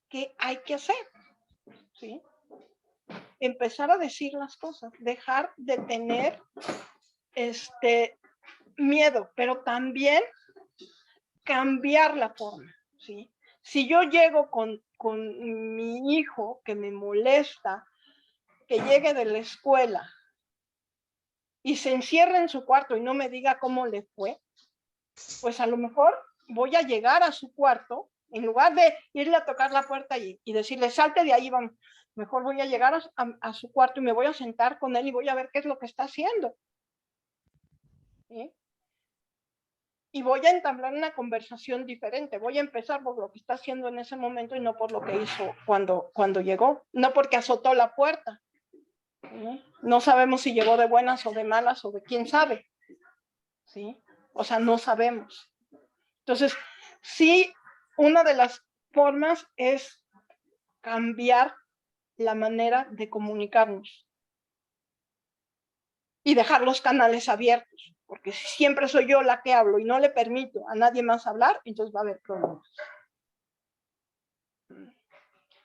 qué hay que hacer. ¿Sí? Empezar a decir las cosas, dejar de tener miedo, pero también cambiar la forma, ¿sí? Si yo llego con mi hijo que me molesta, que llegue de la escuela y se encierre en su cuarto y no me diga cómo le fue, pues a lo mejor voy a llegar a su cuarto, en lugar de irle a tocar la puerta y decirle, salte de ahí, vamos, mejor voy a llegar a su cuarto y me voy a sentar con él y voy a ver qué es lo que está haciendo. ¿Sí? Y voy a entablar una conversación diferente. Voy a empezar por lo que está haciendo en ese momento y no por lo que hizo cuando llegó. No porque azotó la puerta. ¿Sí? No sabemos si llegó de buenas o de malas o de quién sabe. ¿Sí? O sea, no sabemos. Entonces, sí, una de las formas es cambiar la manera de comunicarnos y dejar los canales abiertos, porque si siempre soy yo la que hablo y no le permito a nadie más hablar, entonces va a haber problemas.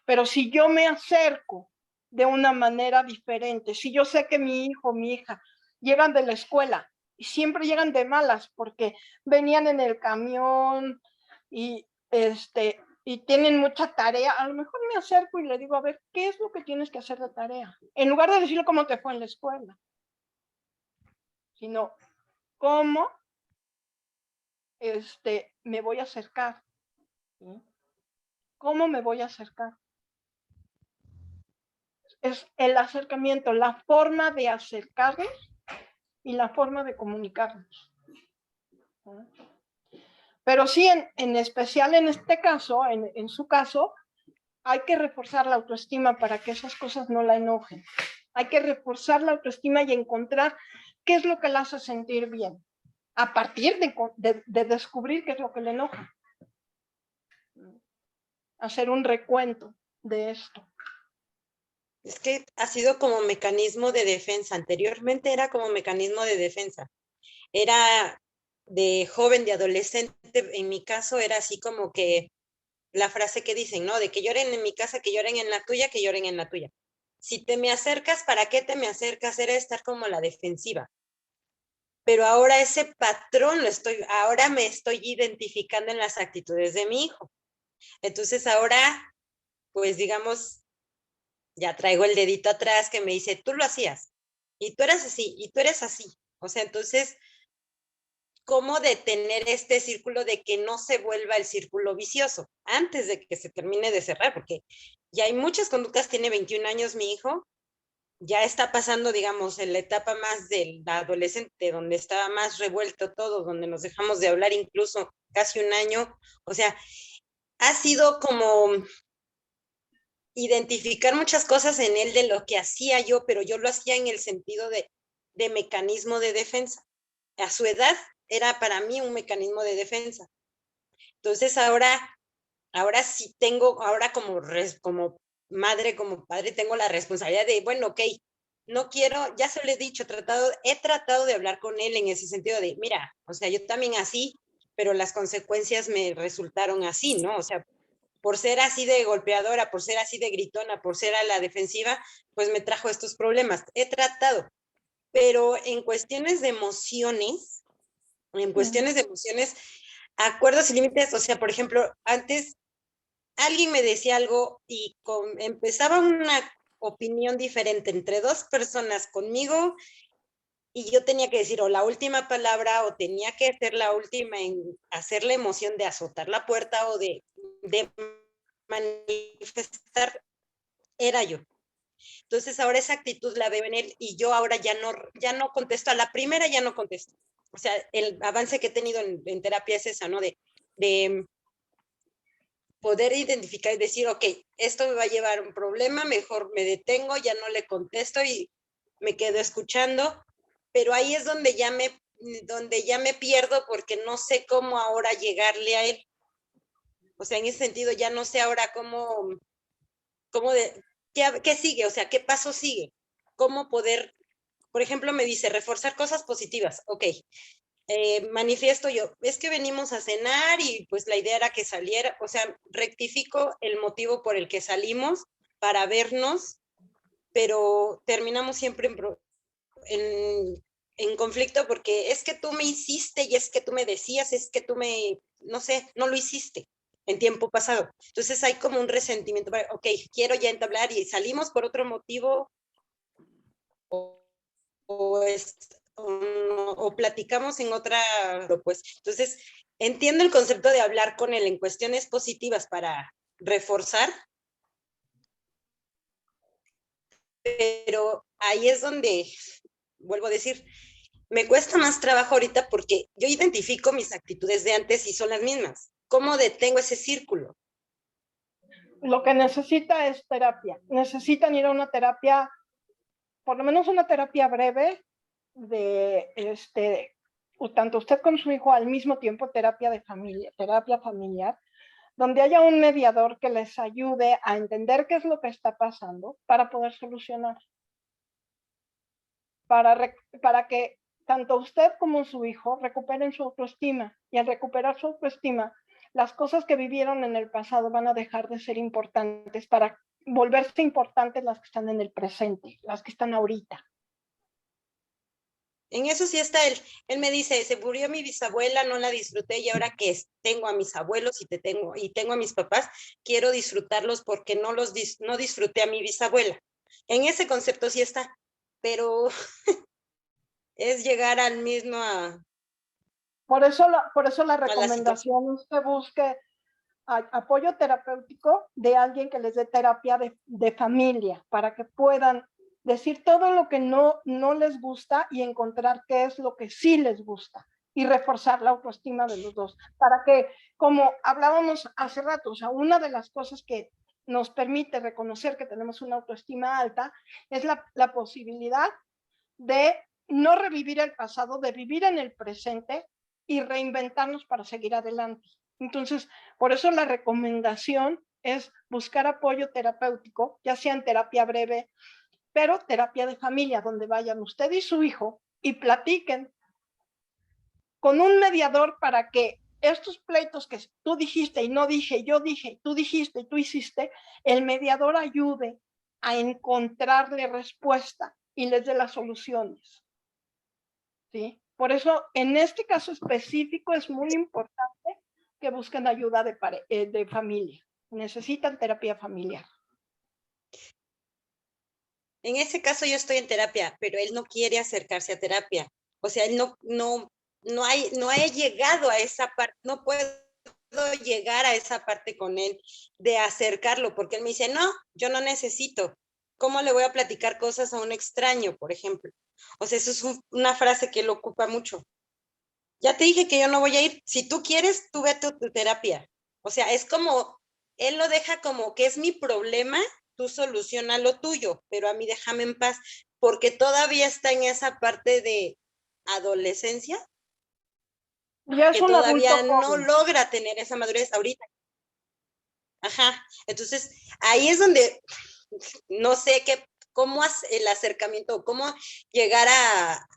Pero si yo me acerco de una manera diferente, si yo sé que mi hijo, mi hija llegan de la escuela y siempre llegan de malas porque venían en el camión y tienen mucha tarea, a lo mejor me acerco y le digo, a ver, ¿qué es lo que tienes que hacer de tarea? En lugar de decirle cómo te fue en la escuela, sino cómo me voy a acercar. ¿Sí? ¿Cómo me voy a acercar? Es el acercamiento, la forma de acercarnos y la forma de comunicarnos. Pero sí, en especial en este caso, en su caso, hay que reforzar la autoestima para que esas cosas no la enojen. Hay que reforzar la autoestima y encontrar qué es lo que la hace sentir bien, a partir de descubrir qué es lo que le enoja. Hacer un recuento de esto. Es que ha sido como mecanismo de defensa. Anteriormente era como mecanismo de defensa. Era de joven, de adolescente. En mi caso era así como que la frase que dicen, ¿no? De que lloren en mi casa, que lloren en la tuya, que lloren en la tuya. Si te me acercas, ¿para qué te me acercas? Era estar como la defensiva. Pero ahora ese patrón ahora me estoy identificando en las actitudes de mi hijo. Entonces ahora, pues digamos, ya traigo el dedito atrás que me dice, tú lo hacías, y tú eras así, y tú eres así. O sea, entonces, ¿cómo detener este círculo de que no se vuelva el círculo vicioso antes de que se termine de cerrar? Porque ya hay muchas conductas, tiene 21 años mi hijo, ya está pasando, digamos, en la etapa más del adolescente, donde estaba más revuelto todo, donde nos dejamos de hablar incluso casi un año. O sea, ha sido como identificar muchas cosas en él de lo que hacía yo, pero yo lo hacía en el sentido de mecanismo de defensa. A su edad era para mí un mecanismo de defensa. Entonces ahora sí tengo, ahora como madre, como padre, tengo la responsabilidad de, bueno, ok, no quiero, ya se lo he dicho, he tratado de hablar con él en ese sentido de, mira, o sea, yo también así, pero las consecuencias me resultaron así, ¿no? O sea, por ser así de golpeadora, por ser así de gritona, por ser a la defensiva, pues me trajo estos problemas. He tratado, pero en cuestiones de emociones, acuerdos y límites, o sea, por ejemplo, antes alguien me decía algo y empezaba una opinión diferente entre dos personas conmigo y yo tenía que decir o la última palabra o tenía que ser la última en hacer la emoción de azotar la puerta o de manifestar, era yo. Entonces ahora esa actitud la veo en él y yo ahora ya no contesto, a la primera ya no contesto. O sea, el avance que he tenido en terapia es esa, ¿no? De poder identificar y decir, ok, esto me va a llevar a un problema, mejor me detengo, ya no le contesto y me quedo escuchando, pero ahí es donde ya me pierdo porque no sé cómo ahora llegarle a él. O sea, en ese sentido ya no sé ahora ¿qué sigue? O sea, ¿qué paso sigue? ¿Cómo poder, por ejemplo, me dice, reforzar cosas positivas? Ok, manifiesto yo, es que venimos a cenar y pues la idea era que saliera, o sea, rectifico el motivo por el que salimos para vernos, pero terminamos siempre en conflicto porque es que tú me hiciste y es que tú me decías, es que tú no sé, no lo hiciste en tiempo pasado. Entonces hay como un resentimiento, ok, quiero ya entablar y salimos por otro motivo o platicamos en otra propuesta. Entonces, entiendo el concepto de hablar con él en cuestiones positivas para reforzar, pero ahí es donde, vuelvo a decir, me cuesta más trabajo ahorita porque yo identifico mis actitudes de antes y son las mismas. ¿Cómo detengo ese círculo? Lo que necesita es terapia. Necesitan ir a una terapia, por lo menos una terapia breve, tanto usted con su hijo al mismo tiempo, terapia familiar, donde haya un mediador que les ayude a entender qué es lo que está pasando para poder solucionar. Para que tanto usted como su hijo recuperen su autoestima, y al recuperar su autoestima, las cosas que vivieron en el pasado van a dejar de ser importantes para volverse importantes las que están en el presente, las que están ahorita. En eso sí está él. Él me dice, se murió mi bisabuela, no la disfruté y ahora que tengo a mis abuelos y tengo a mis papás, quiero disfrutarlos porque no disfruté a mi bisabuela. En ese concepto sí está, pero es llegar al mismo Por eso la recomendación es que busque apoyo terapéutico de alguien que les dé terapia de familia, para que puedan decir todo lo que no les gusta y encontrar qué es lo que sí les gusta y reforzar la autoestima de los dos, para que, como hablábamos hace rato, o sea, una de las cosas que nos permite reconocer que tenemos una autoestima alta es la posibilidad de no revivir el pasado, de vivir en el presente y reinventarnos para seguir adelante. Entonces, por eso la recomendación es buscar apoyo terapéutico, ya sea en terapia breve, pero terapia de familia, donde vayan usted y su hijo y platiquen con un mediador para que estos pleitos que tú dijiste y no dije, yo dije, tú dijiste y tú hiciste, el mediador ayude a encontrarle respuesta y les dé las soluciones. ¿Sí? Por eso, en este caso específico, es muy importante que busquen ayuda de familia. Necesitan terapia familiar. En ese caso yo estoy en terapia, pero él no quiere acercarse a terapia. O sea, él no he llegado a esa parte, no puedo llegar a esa parte con él de acercarlo, porque él me dice, no, yo no necesito. ¿Cómo le voy a platicar cosas a un extraño, por ejemplo? O sea, eso es una frase que él ocupa mucho. Ya te dije que yo no voy a ir. Si tú quieres, tú vete a tu terapia. O sea, es como, él lo deja como que es mi problema, tú soluciona lo tuyo, pero a mí déjame en paz, porque todavía está en esa parte de adolescencia, Ya es que un todavía adulto no joven. logra tener esa madurez ahorita. Ajá, entonces ahí es donde no sé cómo hacer el acercamiento, cómo llegar a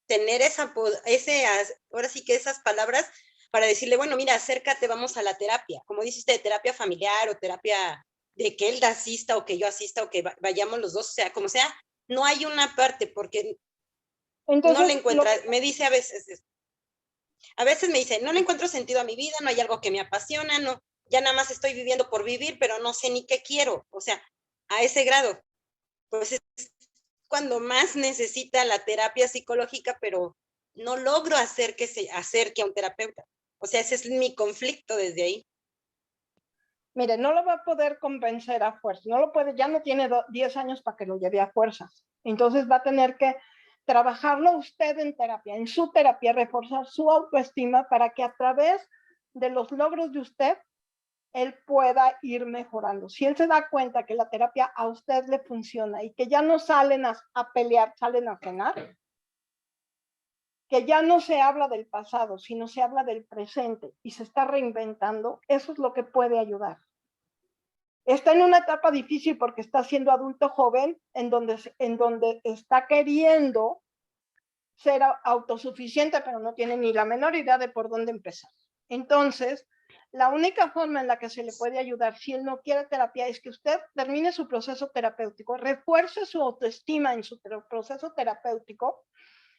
tener ahora sí que esas palabras para decirle, bueno, mira, acércate, vamos a la terapia, como dice usted, terapia familiar o terapia de que él asista o que yo asista o que vayamos los dos, o sea, como sea, no hay una parte porque entonces, no le encuentra, me dice a veces me dice, no le encuentro sentido a mi vida, no hay algo que me apasiona, no, ya nada más estoy viviendo por vivir, pero no sé ni qué quiero, o sea, a ese grado, pues es cuando más necesita la terapia psicológica, pero no logro hacer que se acerque a un terapeuta. O sea, ese es mi conflicto desde ahí. Mire, no lo va a poder convencer a fuerza, no lo puede, ya no tiene 10 años para que lo lleve a fuerzas. Entonces va a tener que trabajarlo usted en su terapia, reforzar su autoestima para que a través de los logros de usted, él pueda ir mejorando. Si él se da cuenta que la terapia a usted le funciona y que ya no salen a pelear, salen a cenar, que ya no se habla del pasado, sino se habla del presente y se está reinventando, eso es lo que puede ayudar. Está en una etapa difícil porque está siendo adulto joven, en donde está queriendo ser autosuficiente, pero no tiene ni la menor idea de por dónde empezar. Entonces, la única forma en la que se le puede ayudar si él no quiere terapia es que usted termine su proceso terapéutico, refuerce su autoestima en su proceso terapéutico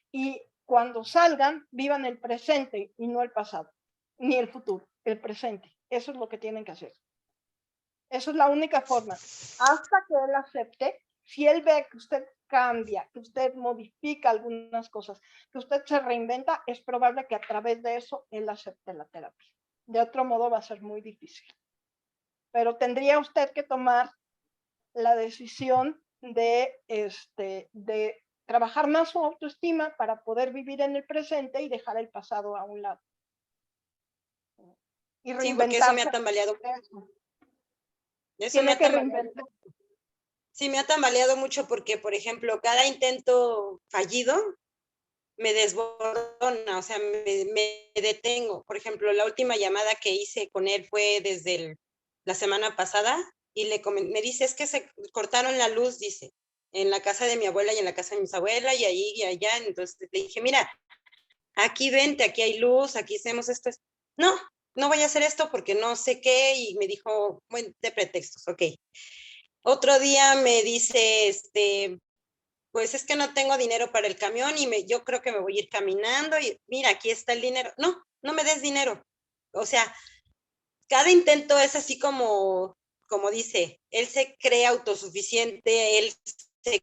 y cuando salgan, vivan el presente y no el pasado, ni el futuro, el presente. Eso es lo que tienen que hacer. Eso es la única forma. Hasta que él acepte, si él ve que usted cambia, que usted modifica algunas cosas, que usted se reinventa, es probable que a través de eso él acepte la terapia. De otro modo va a ser muy difícil. Pero tendría usted que tomar la decisión de trabajar más su autoestima para poder vivir en el presente y dejar el pasado a un lado. Y sí, porque eso me ha tambaleado. Tiene que reinventar. Sí, me ha tambaleado mucho porque, por ejemplo, cada intento fallido me desbordona, o sea, me detengo. Por ejemplo, la última llamada que hice con él fue desde la semana pasada y me dice, es que se cortaron la luz, dice, en la casa de mi abuela y en la casa de mis abuelas y ahí y allá. Entonces le dije, mira, aquí vente, aquí hay luz, aquí hacemos esto. No, no voy a hacer esto porque no sé qué. Y me dijo, bueno, de pretextos, ok. Otro día me dice, pues es que no tengo dinero para el camión y yo creo que me voy a ir caminando y mira, aquí está el dinero. No, no me des dinero. O sea, cada intento es así como dice, él se cree autosuficiente, él se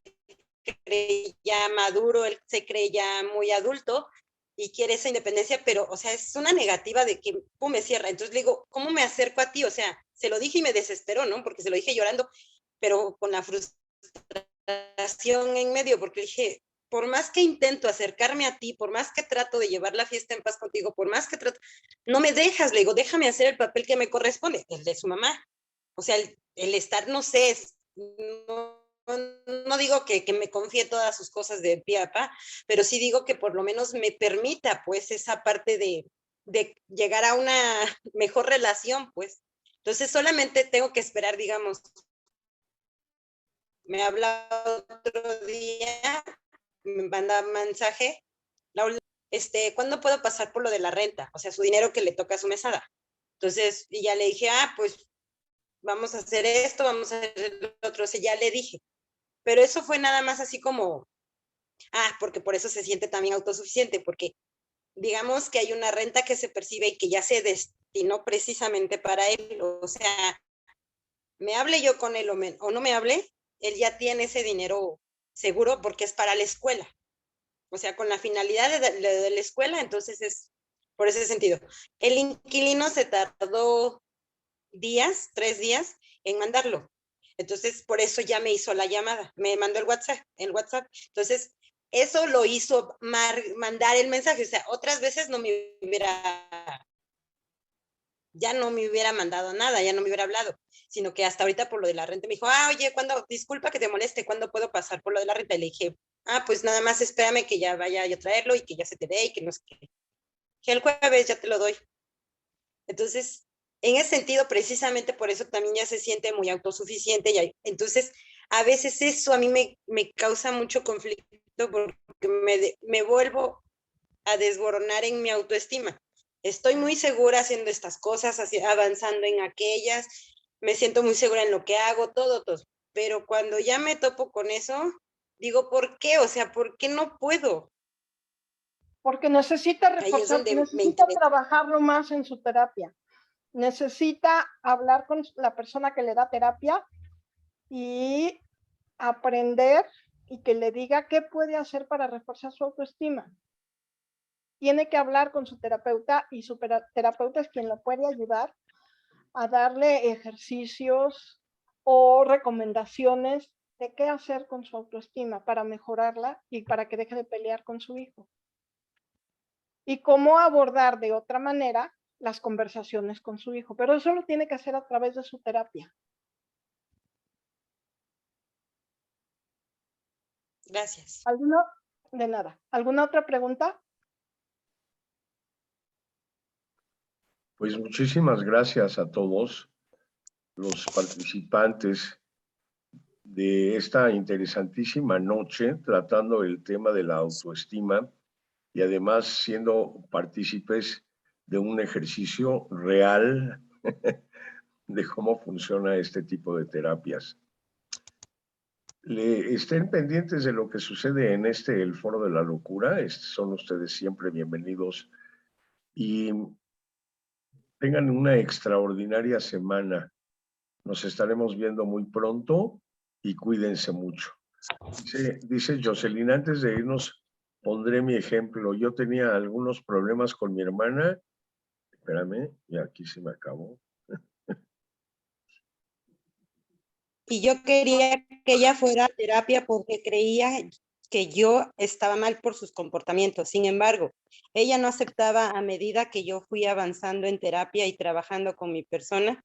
cree ya maduro, él se cree ya muy adulto y quiere esa independencia, pero, o sea, es una negativa de que, pum, me cierra. Entonces le digo, ¿cómo me acerco a ti? O sea, se lo dije y me desesperó, ¿no? Porque se lo dije llorando, pero con la frustración en medio, porque dije, por más que intento acercarme a ti, por más que trato de llevar la fiesta en paz contigo, por más que trato, no me dejas, le digo, déjame hacer el papel que me corresponde, el de su mamá. O sea, el estar, no sé, no digo que me confíe todas sus cosas de pie a pa, pero sí digo que por lo menos me permita, pues, esa parte de llegar a una mejor relación, pues. Entonces solamente tengo que esperar, digamos, me habla otro día, me manda mensaje, ¿cuándo puedo pasar por lo de la renta? O sea, su dinero que le toca a su mesada. Entonces, y ya le dije, pues vamos a hacer esto, vamos a hacer lo otro, o sea, ya le dije. Pero eso fue nada más así como, porque por eso se siente también autosuficiente, porque digamos que hay una renta que se percibe y que ya se destinó precisamente para él, o sea, me hable yo con él o no me hable, él ya tiene ese dinero seguro porque es para la escuela. O sea, con la finalidad de la escuela, entonces es por ese sentido. El inquilino se tardó 3 días en mandarlo. Entonces, por eso ya me hizo la llamada, me mandó el WhatsApp. Entonces, eso lo hizo mandar el mensaje. O sea, otras veces ya no me hubiera mandado nada, ya no me hubiera hablado, sino que hasta ahorita por lo de la renta me dijo, oye, disculpa que te moleste, ¿cuándo puedo pasar por lo de la renta? Y le dije, pues nada más espérame que ya vaya yo a traerlo y que ya se te dé y que no sé qué. Que el jueves ya te lo doy. Entonces, en ese sentido, precisamente por eso también ya se siente muy autosuficiente. Entonces, a veces eso a mí me causa mucho conflicto porque me vuelvo a desboronar en mi autoestima. Estoy muy segura haciendo estas cosas, avanzando en aquellas, me siento muy segura en lo que hago, todo. Pero cuando ya me topo con eso, digo, ¿por qué? O sea, ¿por qué no puedo? Porque necesita reforzar, necesita trabajarlo más en su terapia. Necesita hablar con la persona que le da terapia y aprender y que le diga qué puede hacer para reforzar su autoestima. Tiene que hablar con su terapeuta y su terapeuta es quien lo puede ayudar a darle ejercicios o recomendaciones de qué hacer con su autoestima para mejorarla y para que deje de pelear con su hijo. Y cómo abordar de otra manera las conversaciones con su hijo. Pero eso lo tiene que hacer a través de su terapia. Gracias. De nada. ¿Alguna otra pregunta? Pues muchísimas gracias a todos los participantes de esta interesantísima noche tratando el tema de la autoestima y además siendo partícipes de un ejercicio real de cómo funciona este tipo de terapias. Estén pendientes de lo que sucede en el Foro de la Locura. Son ustedes siempre bienvenidos y tengan una extraordinaria semana. Nos estaremos viendo muy pronto y cuídense mucho. Dice Jocelyn, antes de irnos pondré mi ejemplo. Yo tenía algunos problemas con mi hermana. Espérame, y aquí se me acabó. Y yo quería que ella fuera a terapia porque creía que yo estaba mal por sus comportamientos. Sin embargo, ella no aceptaba. A medida que yo fui avanzando en terapia y trabajando con mi persona,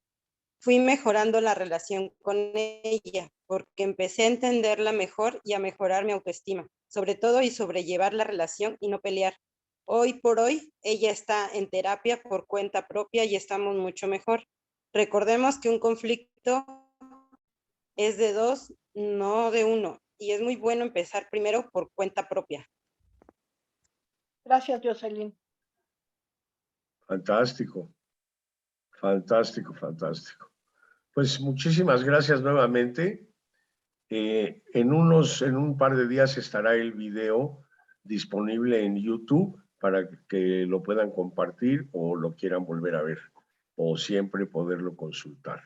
fui mejorando la relación con ella porque empecé a entenderla mejor y a mejorar mi autoestima, sobre todo y sobrellevar la relación y no pelear. Hoy por hoy, ella está en terapia por cuenta propia y estamos mucho mejor. Recordemos que un conflicto es de dos, no de uno, y es muy bueno empezar primero por cuenta propia. Gracias, Jocelyn. Fantástico, fantástico, fantástico. Pues muchísimas gracias nuevamente. En un par de días estará el video disponible en YouTube para que lo puedan compartir o lo quieran volver a ver o siempre poderlo consultar.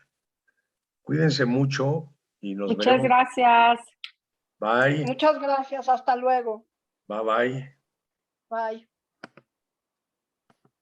Cuídense mucho y nos Muchas veremos. gracias. Bye. Muchas gracias. Hasta luego. Bye, bye. Bye.